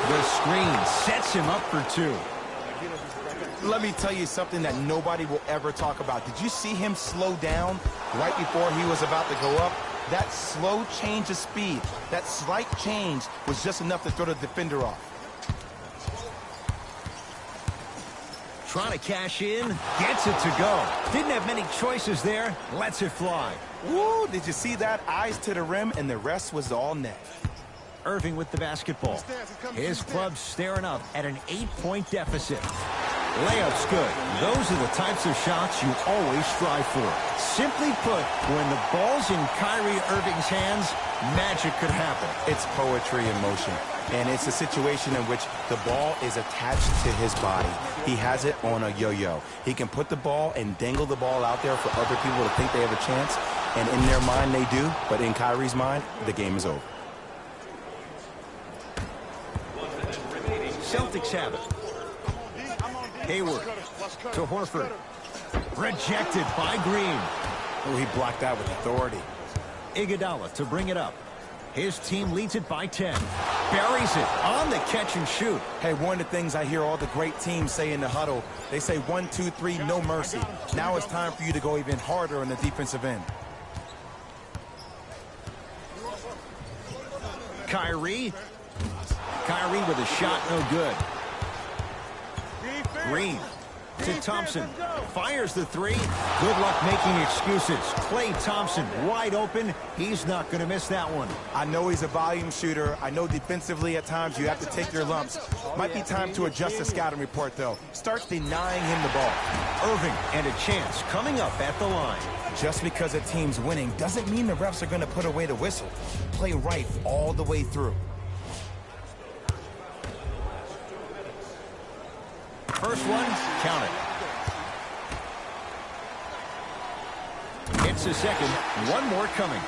The screen sets him up for 2. Let me tell you something that nobody will ever talk about. Did you see him slow down right before he was about to go up? That slow change of speed, that slight change was just enough to throw the defender off. Trying to cash in, gets it to go. Didn't have many choices there, lets it fly. Woo, did you see that? Eyes to the rim, and the rest was all net. Irving with the basketball. His club staring up at an 8-point deficit. Layup's good. Those are the types of shots you always strive for. Simply put, when the ball's in Kyrie Irving's hands, magic could happen. It's poetry in motion. And it's a situation in which the ball is attached to his body. He has it on a yo-yo. He can put the ball and dangle the ball out there for other people to think they have a chance. And in their mind, they do. But in Kyrie's mind, the game is over. Celtics have it. Hayward to Horford. Rejected by Green. Oh, he blocked that with authority. Iguodala to bring it up. His team leads it by 10. Buries it on the catch and shoot. Hey, one of the things I hear all the great teams say in the huddle, they say 1, 2, 3, no mercy. Now it's time for you to go even harder on the defensive end. Kyrie. Kyrie with a shot, no good. Green to Thompson. Fires the 3. Good luck making excuses. Klay Thompson wide open. He's not going to miss that one. I know he's a volume shooter. I know defensively at times you have to take your lumps. Might be time to adjust the scouting report, though. Start denying him the ball. Irving and a chance coming up at the line. Just because a team's winning doesn't mean the refs are going to put away the whistle. Play right all the way through. First one, count it. It's a second, one more coming.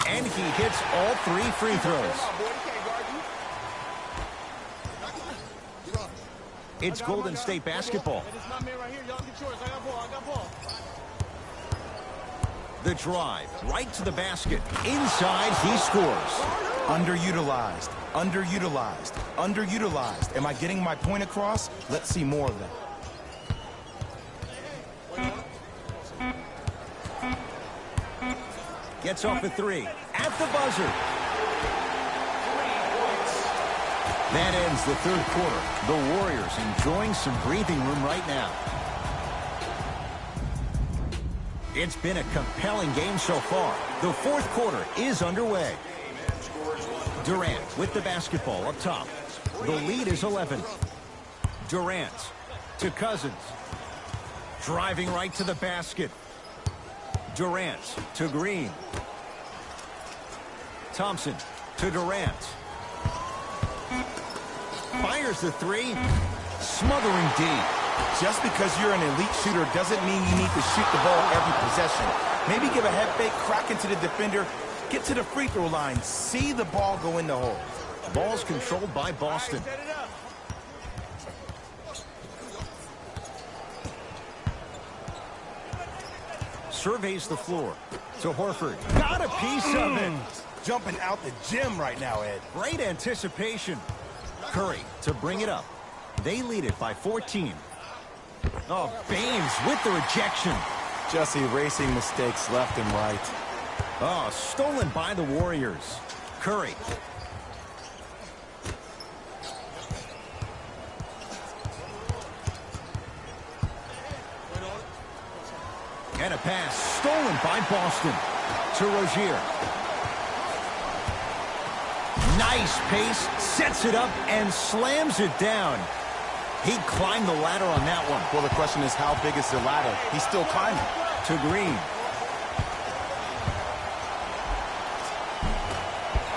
And he hits all 3 free throws. It's Golden State basketball. It is my man right here. Y'all get yours. I got ball. The drive, right to the basket. Inside, he scores. Underutilized, underutilized, underutilized. Am I getting my point across? Let's see more of that. Gets off a three. At the buzzer. That ends the third quarter. The Warriors enjoying some breathing room right now. It's been a compelling game so far. The fourth quarter is underway. Durant with the basketball up top. The lead is 11. Durant to Cousins. Driving right to the basket. Durant to Green. Thompson to Durant. Fires the three. Smothering deep. Just because you're an elite shooter doesn't mean you need to shoot the ball every possession. Maybe give a head fake, crack into the defender, get to the free throw line, see the ball go in the hole. Ball's controlled by Boston. Set it up. Surveys the floor to Horford. Got a piece of it. Jumping out the gym right now, Ed. Great anticipation. Curry to bring it up. They lead it by 14. Oh, Baines with the rejection. Just erasing mistakes left and right. Oh, stolen by the Warriors. Curry. And a pass stolen by Boston to Rozier. Nice pace, sets it up and slams it down. He climbed the ladder on that one. Well, the question is, how big is the ladder? He's still climbing. To Green.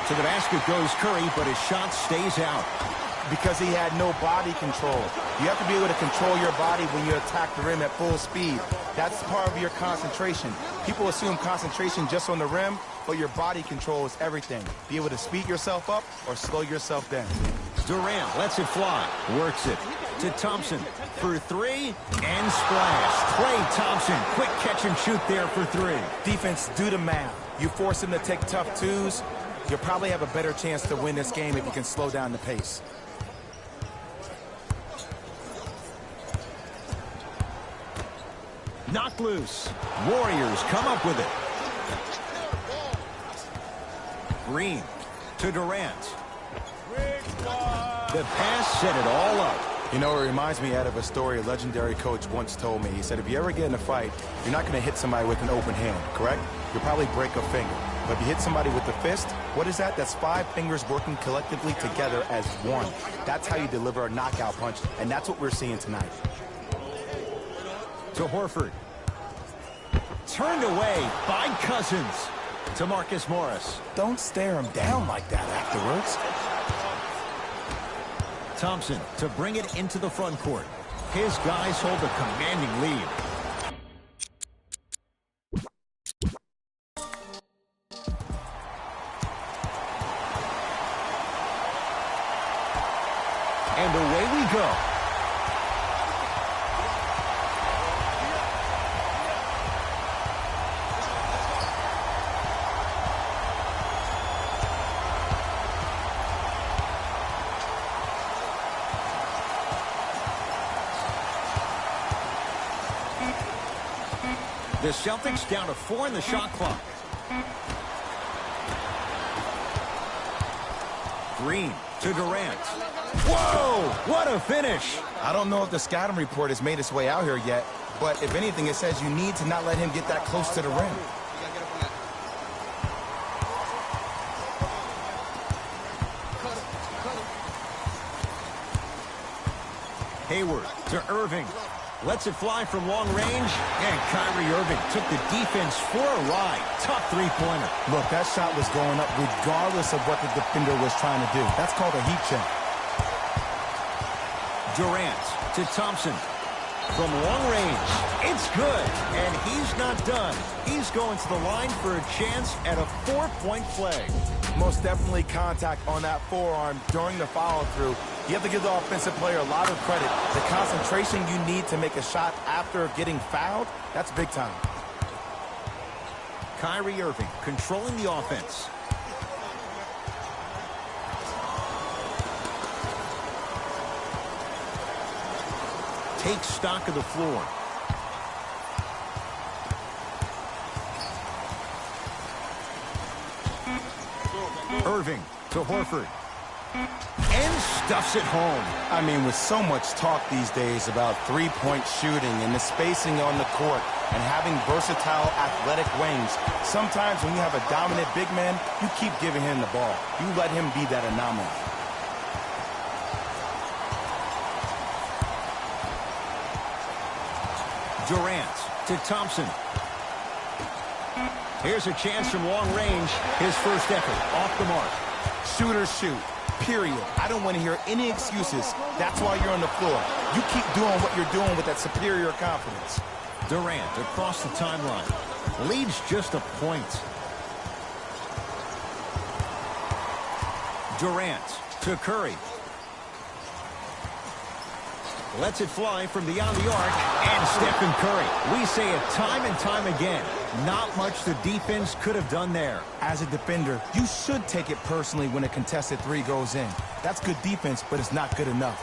To the basket goes Curry, but his shot stays out. Because he had no body control. You have to be able to control your body when you attack the rim at full speed. That's part of your concentration. People assume concentration just on the rim, but your body control is everything. Be able to speed yourself up or slow yourself down. Durant lets it fly. Works it to Thompson for three and splash. Klay Thompson, quick catch and shoot there for three. Defense, do the math. You force him to take tough twos, you'll probably have a better chance to win this game if you can slow down the pace. Knocked loose. Warriors come up with it. Green to Durant. The pass set it all up. You know, it reminds me, Ed, of a story a legendary coach once told me. He said, if you ever get in a fight, you're not going to hit somebody with an open hand, correct? You'll probably break a finger. But if you hit somebody with the fist, what is that? That's 5 fingers working collectively together as one. That's how you deliver a knockout punch, and that's what we're seeing tonight. To Horford. Turned away by Cousins. To Marcus Morris. Don't stare him down like that afterwards. Thompson to bring it into the front court. His guys hold a commanding lead. And away we go. The Celtics down to 4 in the shot clock. Green to Durant. Whoa! What a finish! I don't know if the scouting report has made its way out here yet, but if anything, it says you need to not let him get that close to the rim. Hayward to Irving. Lets it fly from long range, and Kyrie Irving took the defense for a ride. Tough three-pointer. Look, that shot was going up regardless of what the defender was trying to do. That's called a heat check. Durant to Thompson. From long range, it's good, and he's not done. He's going to the line for a chance at a 4-point play. Most definitely contact on that forearm during the follow-through. You have to give the offensive player a lot of credit. The concentration you need to make a shot after getting fouled, that's big time. Kyrie Irving controlling the offense. Takes stock of the floor. Irving to Horford. And stuffs it home. I mean, with so much talk these days about three-point shooting and the spacing on the court and having versatile athletic wings, sometimes when you have a dominant big man, you keep giving him the ball. You let him be that anomaly. Durant to Thompson. Here's a chance from long range. His first effort off the mark. Shooters shoot, period. I don't want to hear any excuses. That's why you're on the floor. You keep doing what you're doing with that superior confidence. Durant across the timeline. Leads just a point. Durant to Curry. Lets it fly from beyond the arc, and Stephen Curry. We say it time and time again. Not much the defense could have done there. As a defender, you should take it personally when a contested three goes in. That's good defense, but it's not good enough.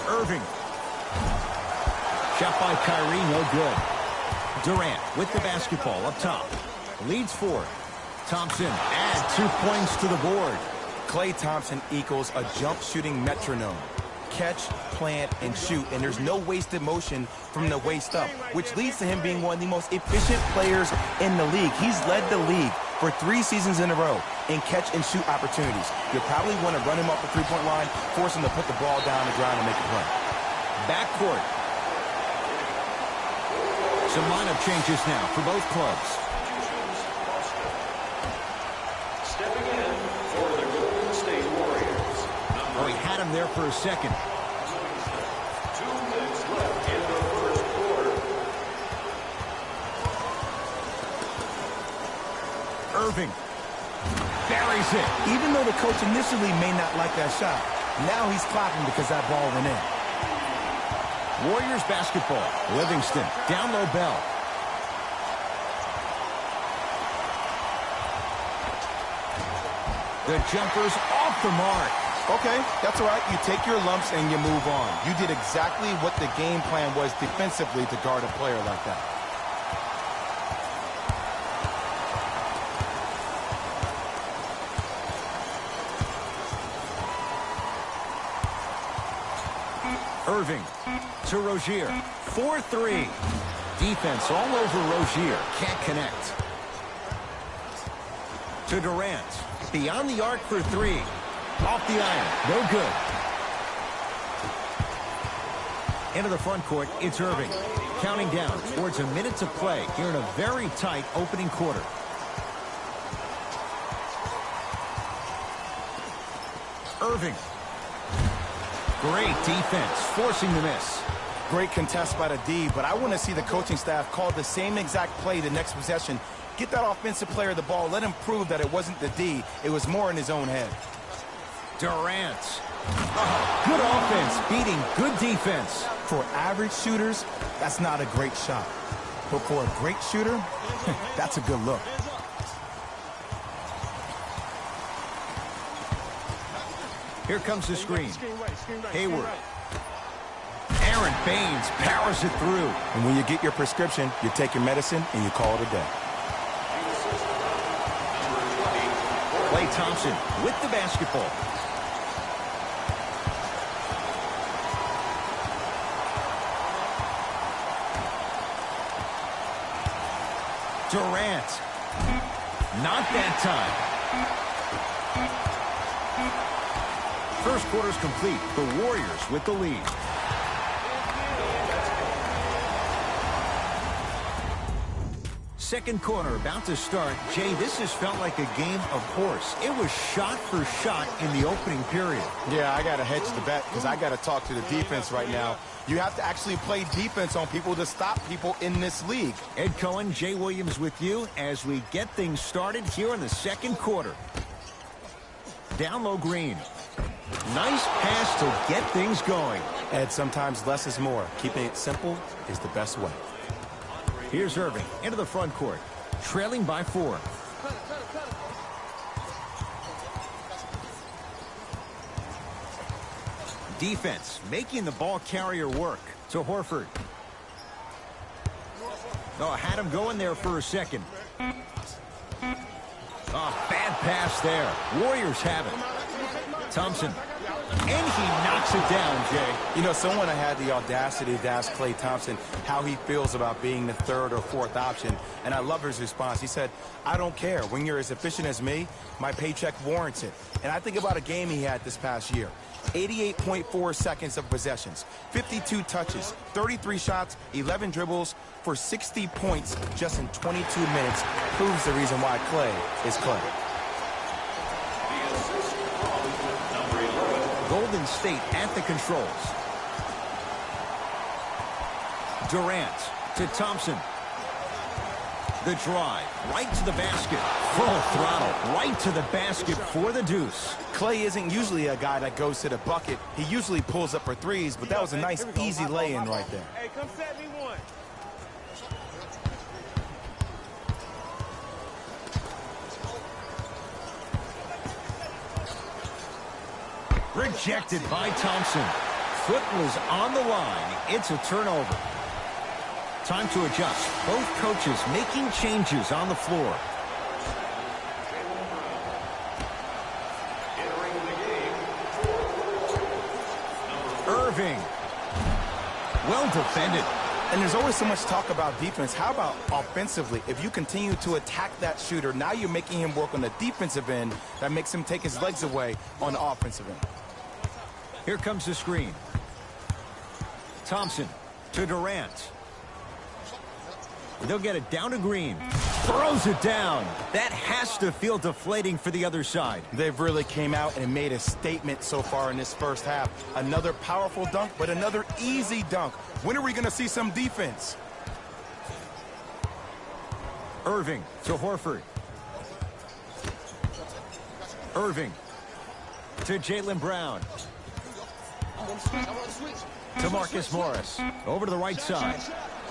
Irving. Shot by Kyrie, no good. Durant with the basketball up top. Leads 4. Thompson adds 2 points to the board. Klay Thompson equals a jump shooting metronome. Catch, plant, and shoot, and there's no wasted motion from the waist up, which leads to him being one of the most efficient players in the league. He's led the league for 3 seasons in a row in catch and shoot opportunities. You'll probably want to run him off the three-point line, force him to put the ball down the ground and make a play. Backcourt. Some lineup changes now for both clubs. Stepping in for the Golden State Warriors. Oh, he had him there for a second. 2 minutes left in the first quarter. Irving buries it. Even though the coach initially may not like that shot, now he's clapping because that ball went in. Warriors basketball. Livingston down low Bell. The jumper's off the mark. Okay, that's all right. You take your lumps and you move on. You did exactly what the game plan was defensively to guard a player like that. Irving to Rozier. 4-3. Defense all over Rozier. Can't connect. To Durant. Beyond the arc for 3. Off the iron. No good. Into the front court, it's Irving. Counting down towards a minute to play here in a very tight opening quarter. Irving. Great defense, forcing the miss. Great contest by the D, but I want to see the coaching staff call the same exact play the next possession. Get that offensive player the ball. Let him prove that it wasn't the D. It was more in his own head. Durant. Good offense, beating good defense. For average shooters, that's not a great shot. But for a great shooter, that's a good look. Here comes the screen. Hayward. Aaron Baines powers it through. And when you get your prescription, you take your medicine and you call it a day. Klay Thompson with the basketball. Durant. Not that time. First quarter's complete. The Warriors with the lead. second quarter about to start. Jay, this has felt like a game of horse. It was shot for shot in the opening period. Yeah, I got to hedge the bet because I got to talk to the defense right now. You have to actually play defense on people to stop people in this league. Ed Cohen, Jay Williams with you as we get things started here in the second quarter. Down low green. Nice pass to get things going. Ed, sometimes less is more. Keeping it simple is the best way. Here's Irving into the front court, trailing by 4. Defense making the ball carrier work to Horford. Oh, had him going there for a second. Oh, bad pass there. Warriors have it. Thompson. And he knocks it down, Jay. You know, someone I had the audacity to ask Klay Thompson how he feels about being the third or fourth option, and I love his response. He said, I don't care. When you're as efficient as me, my paycheck warrants it. And I think about a game he had this past year. 88.4 seconds of possessions, 52 touches, 33 shots, 11 dribbles for 60 points just in 22 minutes proves the reason why Klay is Klay. Golden State at the controls. Durant to Thompson. The drive, right to the basket. Full throttle, right to the basket for the deuce. Klay isn't usually a guy that goes to the bucket. He usually pulls up for threes, but that was a nice, easy lay-in right there. Hey, come set me one. Rejected by Thompson. Foot was on the line. It's a turnover. Time to adjust. Both coaches making changes on the floor. Irving. Well defended. And there's always so much talk about defense. How about offensively? If you continue to attack that shooter, now you're making him work on the defensive end. That makes him take his legs away on the offensive end. Here comes the screen. Thompson to Durant. They'll get it down to Green. Throws it down. That has to feel deflating for the other side. They've really came out and made a statement so far in this first half. Another powerful dunk, but another easy dunk. When are we going to see some defense? Irving to Horford. Irving to Jaylen Brown. To Marcus Morris. Over to the right side.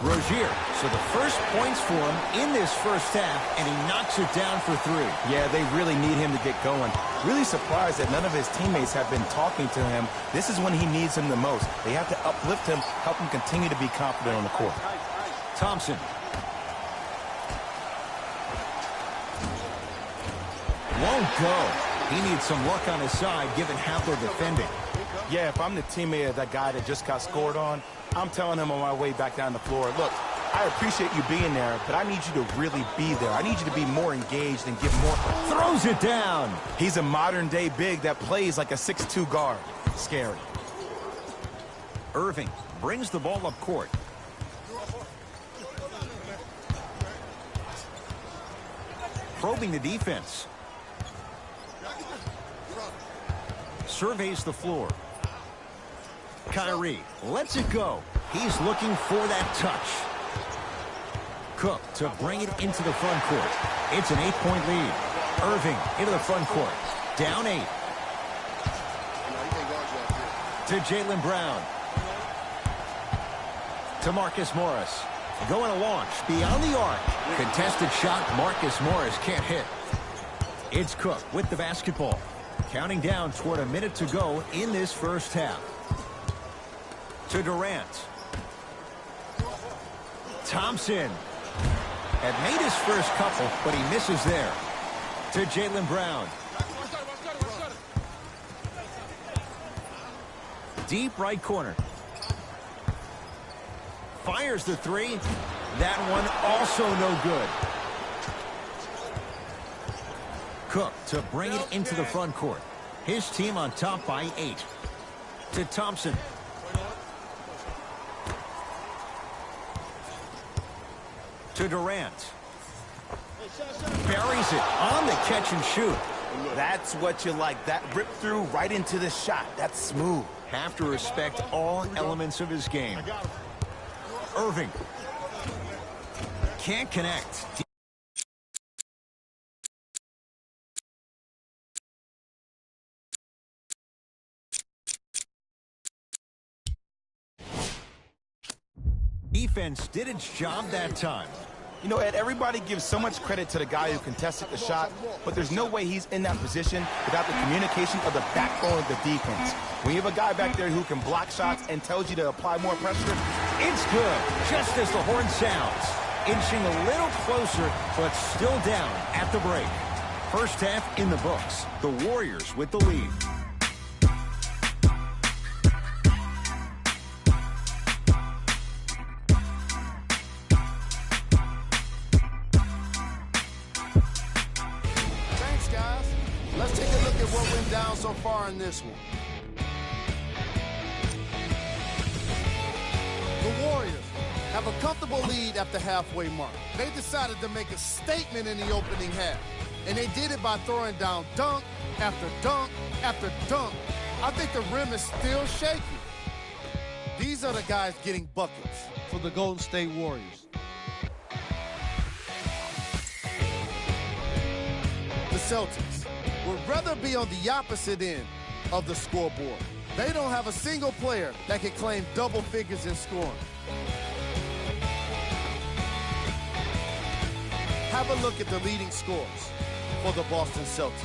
Rozier. So the first points for him in this first half, and he knocks it down for 3. Yeah, they really need him to get going. Really surprised that none of his teammates have been talking to him. This is when he needs him the most. They have to uplift him, help him continue to be confident on the court. Thompson. Won't go. He needs some work on his side, given how they're defending. Yeah, if I'm the teammate of that guy that just got scored on, I'm telling him on my way back down the floor, look, I appreciate you being there, but I need you to really be there. I need you to be more engaged and give more. Throws it down. He's a modern-day big that plays like a 6'2 guard. Scary. Irving brings the ball up court. Probing the defense. Surveys the floor. Kyrie lets it go. He's looking for that touch. Cook to bring it into the front court. It's an 8-point lead. Irving into the front court. Down 8. To Jaylen Brown. To Marcus Morris. Going to launch beyond the arc. Contested shot. Marcus Morris can't hit. It's Cook with the basketball. Counting down toward a minute to go in this first half. To Durant. Thompson. Had made his first couple, but he misses there. To Jaylen Brown. Deep right corner. Fires the 3. That one also no good. Cook to bring it into the front court. His team on top by 8. To Thompson. To Durant. nails it on the catch and shoot. That's what you like. That rip through right into the shot. That's smooth. Have to respect all elements of his game. Irving. Can't connect. Defense did its job that time. You know, Ed, everybody gives so much credit to the guy who contested the shot, but there's no way he's in that position without the communication of the backbone of the defense. When you have a guy back there who can block shots and tells you to apply more pressure, It's good, just as the horn sounds. Inching a little closer, but still down at the break. First half in the books. The Warriors with the lead. Thanks, guys. Let's take a look at what went down so far in this one. The Warriors have a comfortable lead at the halfway mark. They decided to make a statement in the opening half, and they did it by throwing down dunk after dunk after dunk. I think the rim is still shaky. These are the guys getting buckets for the Golden State Warriors. The Celtics would rather be on the opposite end of the scoreboard. They don't have a single player that can claim double figures in scoring. Have a look at the leading scores for the Boston Celtics.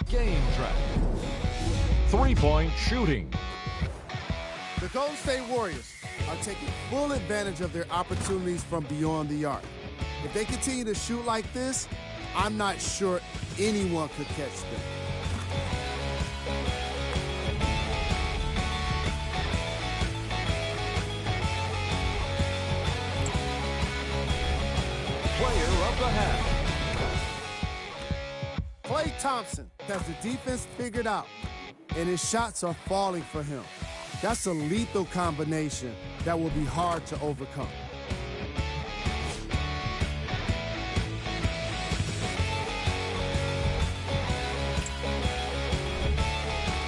Game track. Three-point shooting. The Golden State Warriors are taking full advantage of their opportunities from beyond the arc. If they continue to shoot like this, I'm not sure anyone could catch them. Player of the half. Klay Thompson has the defense figured out, and his shots are falling for him. That's a lethal combination that will be hard to overcome.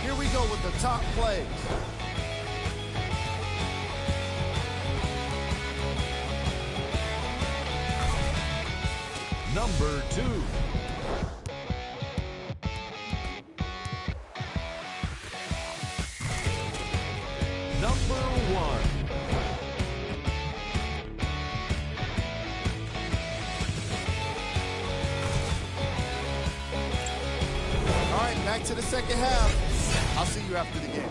Here we go with the top plays. Number 2. Number 1. All right, back to the second half. I'll see you after the game.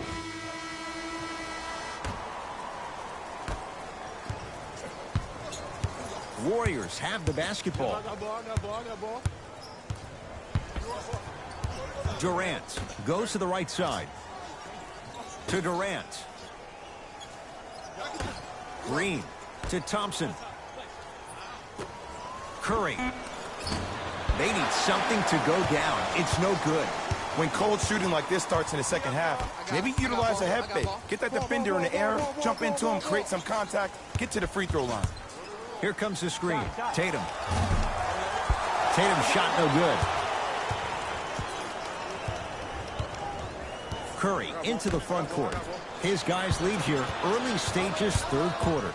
Warriors have the basketball. Durant goes to the right side. To Durant. Green to Thompson. Curry. They need something to go down. It's no good. when cold shooting like this starts in the second half, maybe utilize a head fake. Get that defender in the air, jump into him, create some contact, get to the free throw line. Here comes the screen. Tatum. Tatum shot no good. Curry into the front court. His guys lead here early stages, third quarter.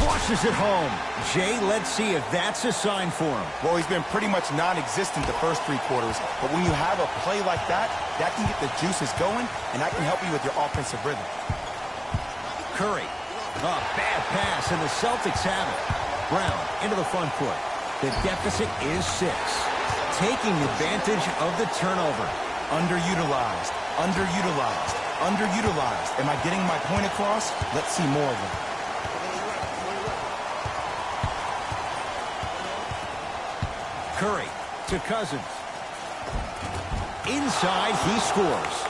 Flushes it home. Jay, let's see if that's a sign for him. Well, he's been pretty much non-existent the first three quarters, but when you have a play like that, that can get the juices going, and that can help you with your offensive rhythm. Curry. A bad pass, and the Celtics have it. Brown into the front court. The deficit is 6. Taking advantage of the turnover. Underutilized, underutilized, underutilized. Am I getting my point across? Let's see more of it. Curry to Cousins. Inside, he scores.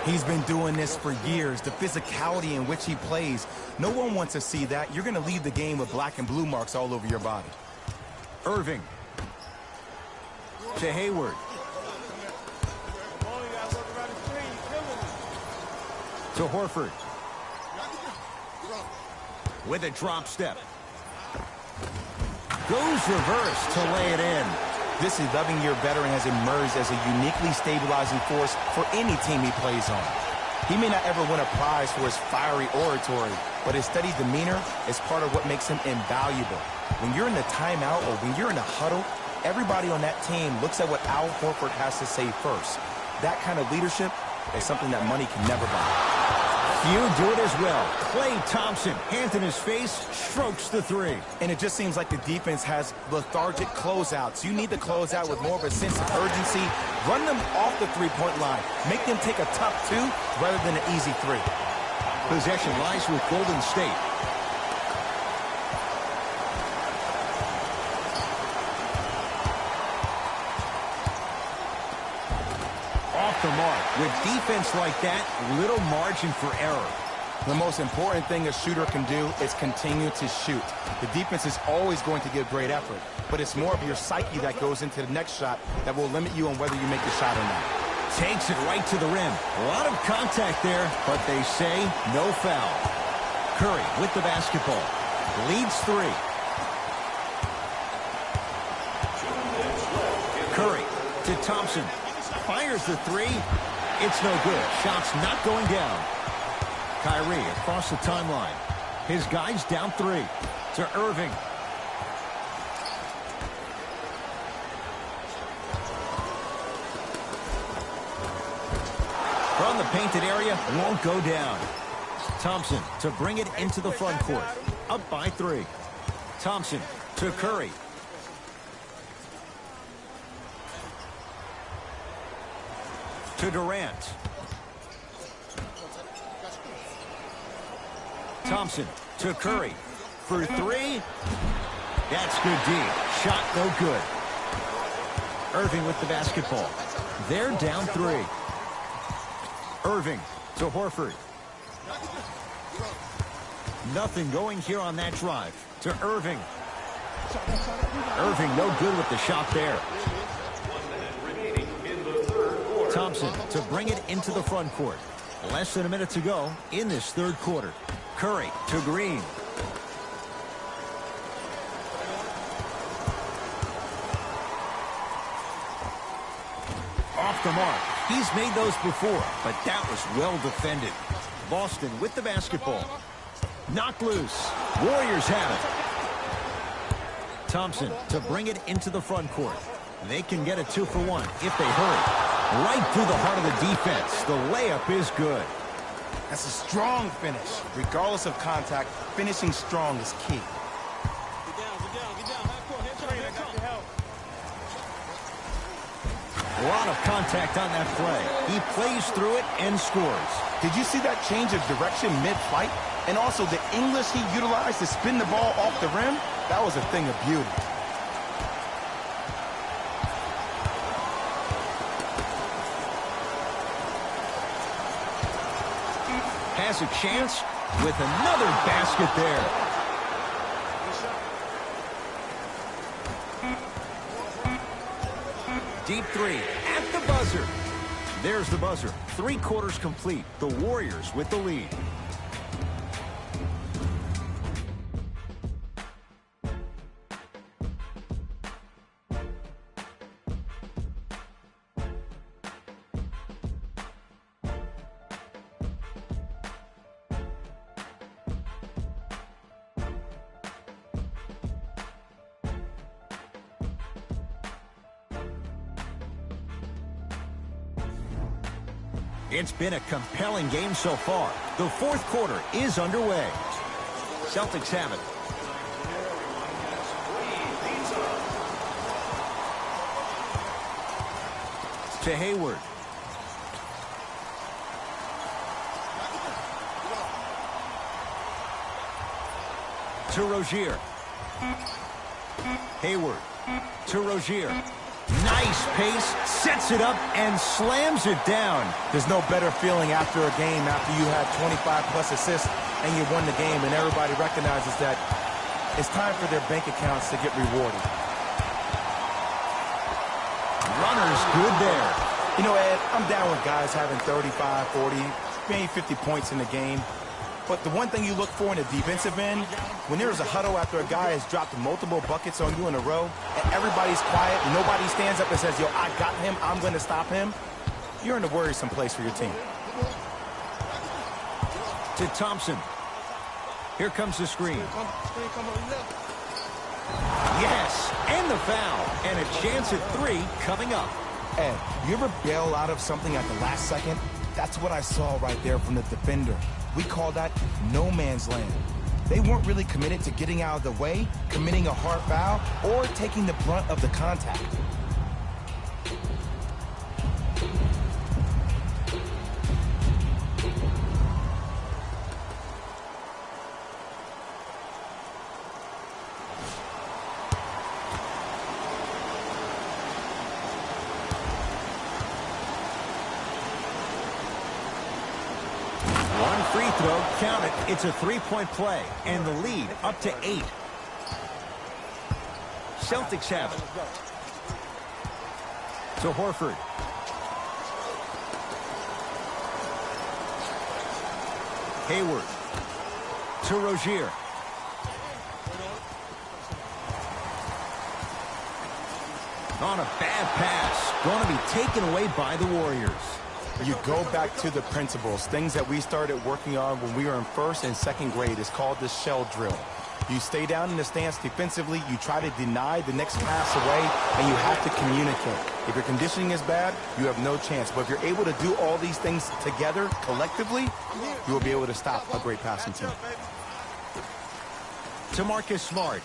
He's been doing this for years. The physicality in which he plays. No one wants to see that. You're going to leave the game with black and blue marks all over your body. Irving. To Hayward. To Horford. With a drop step. Goes reverse to lay it in. This 11-year veteran has emerged as a uniquely stabilizing force for any team he plays on. He may not ever win a prize for his fiery oratory, but his steady demeanor is part of what makes him invaluable. When you're in the timeout or when you're in the huddle, everybody on that team looks at what Al Horford has to say first. That kind of leadership is something that money can never buy. Few do it as well. Klay Thompson, hand in his face, strokes the three. And it just seems like the defense has lethargic closeouts. You need to close out with more of a sense of urgency. Run them off the three-point line. Make them take a tough two rather than an easy three. Possession lies with Golden State. Off the mark. With defense like that, little margin for error. The most important thing a shooter can do is continue to shoot. The defense is always going to give great effort, but it's more of your psyche that goes into the next shot that will limit you on whether you make the shot or not. Takes it right to the rim. A lot of contact there, but they say no foul. Curry with the basketball. Leads three. Curry to Thompson. Fires the three. It's no good. Shot's not going down. Kyrie across the timeline. His guys down three. To Irving. From the painted area, won't go down. Thompson to bring it into the front court. Up by three. Thompson to Curry. To Durant. Thompson to Curry. For three. That's good D. Shot no good. Irving with the basketball. They're down three. Irving to Horford. Nothing going here on that drive. To Irving. Irving no good with the shot there. Thompson to bring it into the front court. Less than a minute to go in this third quarter. Curry to Green. Off the mark. He's made those before, but that was well defended. Boston with the basketball. Knocked loose. Warriors have it. Thompson to bring it into the front court. They can get a 2-for-1 if they hurry. Right through the heart of the defense. The layup is good. That's a strong finish. Regardless of contact, finishing strong is key. A lot of contact on that play. He plays through it and scores. Did you see that change of direction mid-flight? And also the English he utilized to spin the ball off the rim? That was a thing of beauty. Has a chance with another basket there. Deep three at the buzzer. There's the buzzer. 3 quarters complete. The Warriors with the lead. It's been a compelling game so far. The fourth quarter is underway. Celtics have it. To Hayward. To Rozier. Hayward. To Rozier. Nice pace, sets it up, and slams it down. There's no better feeling after a game after you had 25-plus assists and you won the game and everybody recognizes that it's time for their bank accounts to get rewarded. Runner's good there. You know, Ed, I'm down with guys having 35, 40, maybe 50 points in the game. But the one thing you look for in a defensive end, when there's a huddle after a guy has dropped multiple buckets on you in a row, and everybody's quiet, and nobody stands up and says, yo, I got him, I'm going to stop him, you're in a worrisome place for your team. To Thompson. Here comes the screen. Yes, and the foul. And a chance at 3 coming up. Ed, you ever bail out of something at the last second? That's what I saw right there from the defender. We call that no man's land. They weren't really committed to getting out of the way, committing a hard foul, or taking the brunt of the contact. Free throw, count it. It's a 3-point play, and the lead up to 8. Celtics have it. To Horford. Hayward. To Rozier. On a bad pass. Going to be taken away by the Warriors. You go back to the principles, things that we started working on when we were in 1st and 2nd grade. It's called the shell drill. You stay down in the stance defensively, you try to deny the next pass away, and you have to communicate. If your conditioning is bad, you have no chance. But if you're able to do all these things together, collectively, you will be able to stop a great passing team. To Marcus Smart.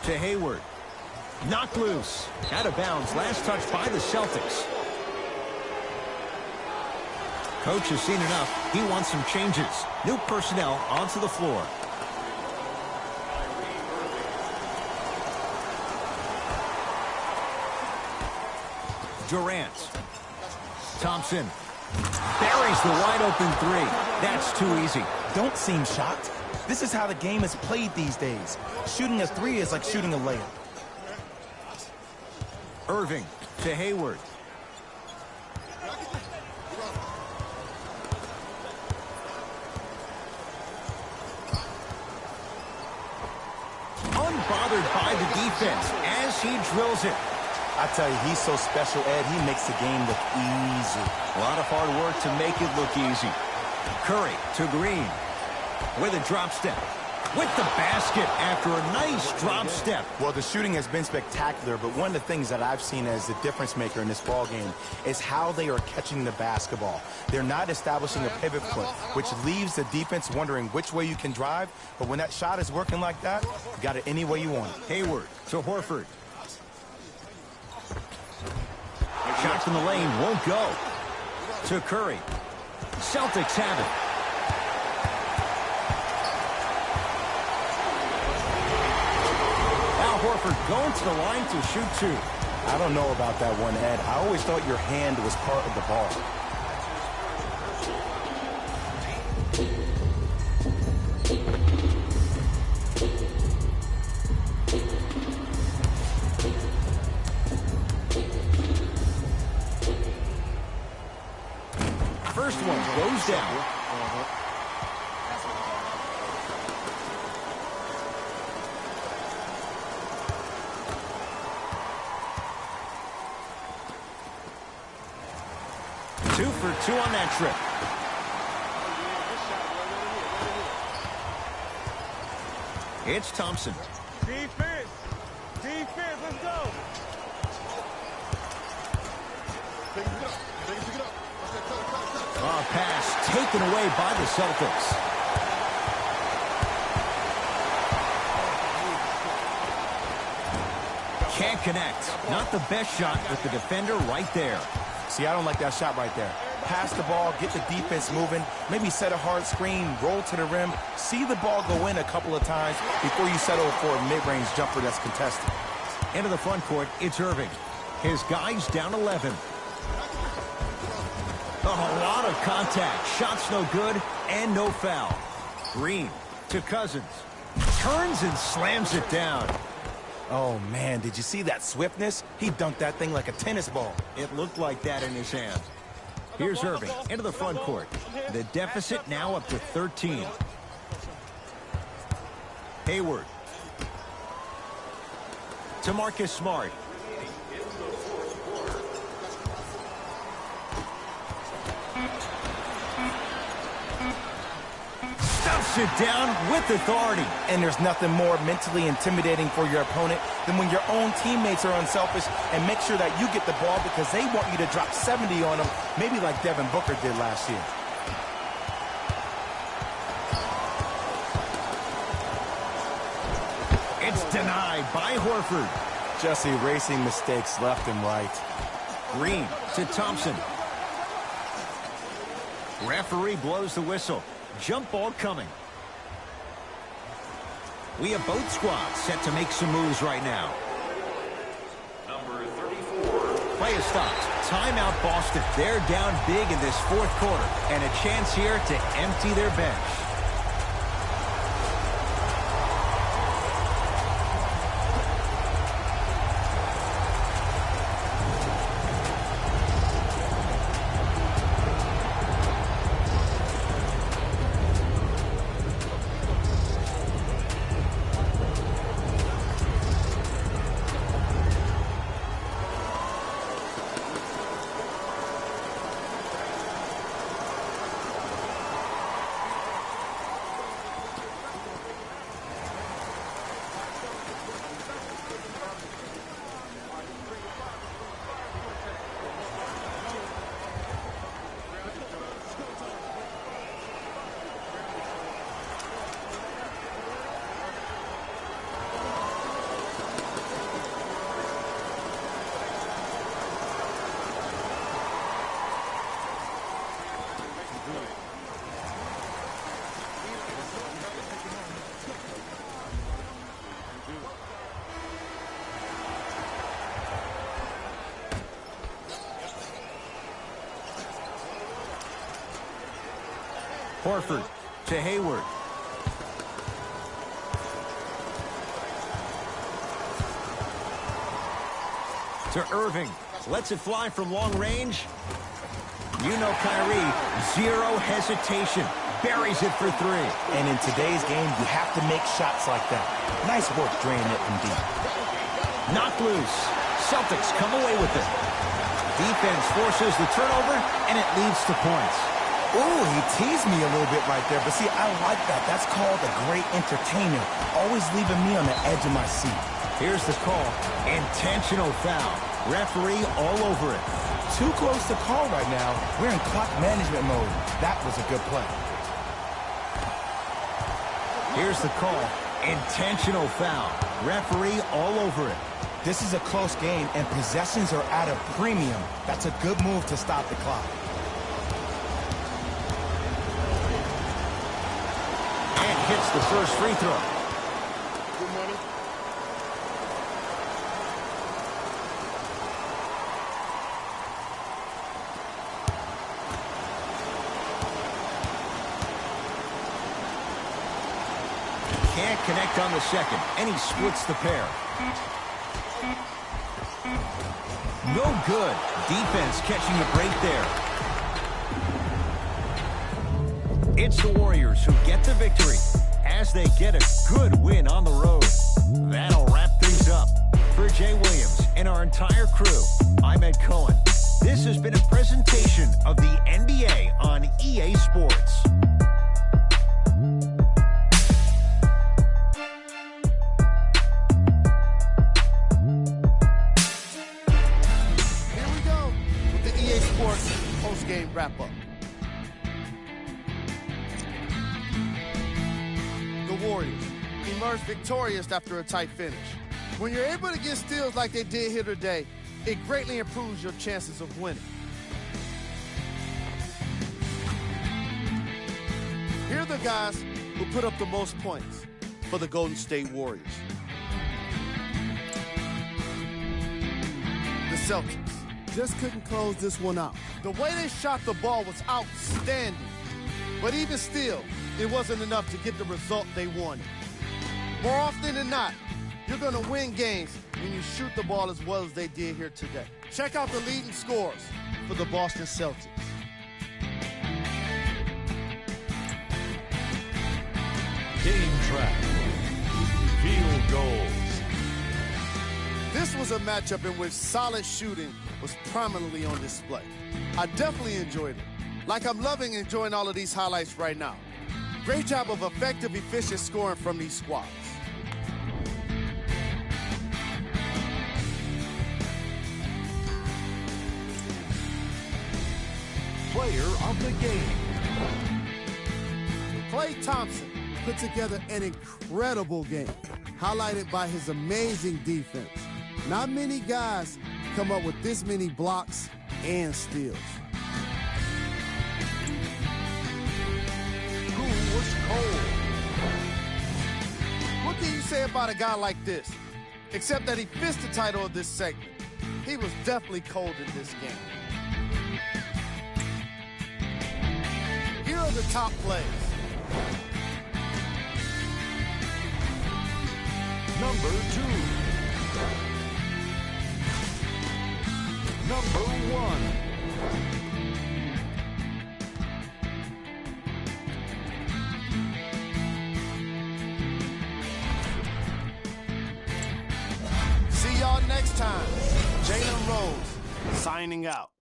To Hayward. Knocked loose. Out of bounds. Last touch by the Celtics. Coach has seen enough. He wants some changes. New personnel onto the floor. Durant. Thompson. Buries the wide open 3. That's too easy. Don't seem shocked. This is how the game is played these days. Shooting a 3 is like shooting a layup. Irving to Hayward. Unbothered by the defense as he drills it. I tell you, he's so special, Ed. He makes the game look easy. A lot of hard work to make it look easy. Curry to Green with a drop step. With the basket after a nice drop step. Well, the shooting has been spectacular, but one of the things that I've seen as the difference maker in this ball game is how they are catching the basketball. They're not establishing a pivot foot, which leaves the defense wondering which way you can drive, but when that shot is working like that, you got it any way you want it. Hayward to Horford. Shot from the lane won't go. To Curry. Celtics have it. Horford going to the line to shoot 2. I don't know about that one, Ed. I always thought your hand was part of the ball. First one goes down. Two for 2 on that trip. It's Thompson. Defense. Defense. Let's go. Pass taken away by the Celtics. Can't connect. Not the best shot with the defender right there. See, I don't like that shot right there. Pass the ball, get the defense moving, maybe set a hard screen, roll to the rim, see the ball go in a couple of times before you settle for a mid-range jumper that's contested. Into the front court, it's Irving. His guy's down 11. A lot of contact. Shots no good and no foul. Green to Cousins. Turns and slams it down. Oh, man, did you see that swiftness? He dunked that thing like a tennis ball. It looked like that in his hand. Here's Irving into the front court. The deficit now up to 13. Hayward. To Marcus Smart. Stuffs it down with authority. And there's nothing more mentally intimidating for your opponent than when your own teammates are unselfish and make sure that you get the ball because they want you to drop 70 on them, maybe like Devin Booker did last year. It's denied by Horford. Just erasing mistakes left and right. Green to Thompson. Referee blows the whistle. Jump ball coming. We have both squads set to make some moves right now. Number 34. Play is stopped. Timeout Boston. They're down big in this fourth quarter. And a chance here to empty their bench. Horford to Hayward. To Irving. Lets it fly from long range. You know Kyrie, zero hesitation. Buries it for three. And in today's game, you have to make shots like that. Nice work draining it from deep. Knocked loose. Celtics come away with it. Defense forces the turnover, and it leads to points. Ooh, he teased me a little bit right there. But see, I like that. That's called a great entertainer. Always leaving me on the edge of my seat. Here's the call. Intentional foul. Referee all over it. Too close to call right now. We're in clock management mode. That was a good play. Here's the call. Intentional foul. Referee all over it. This is a close game, and possessions are at a premium. That's a good move to stop the clock. And hits the first free throw. Good money. Can't connect on the second, and he splits the pair. No good. Defense catching a break there. It's the Warriors who get the victory as they get a good win on the road. That'll wrap things up. For Jay Williams and our entire crew, I'm Ed Cohen. This has been a presentation of the NBA on EA Sports. Here we go with the EA Sports post-game wrap-up. The Warriors emerged victorious after a tight finish. When you're able to get steals like they did here today, it greatly improves your chances of winning. Here are the guys who put up the most points for the Golden State Warriors. The Celtics just couldn't close this one out. The way they shot the ball was outstanding. But even still, it wasn't enough to get the result they wanted. More often than not, you're going to win games when you shoot the ball as well as they did here today. Check out the leading scorers for the Boston Celtics. Game track. Field goals. This was a matchup in which solid shooting was prominently on display. I definitely enjoyed it. Like I'm loving enjoying all of these highlights right now. Great job of effective, efficient scoring from these squads. Player of the game. Klay Thompson put together an incredible game, highlighted by his amazing defense. Not many guys come up with this many blocks and steals. Who was cold? What can you say about a guy like this? Except that he fits the title of this segment. He was definitely cold in this game. Here are the top plays. Number 2. Number 1. See y'all next time. Jalen Rose signing out.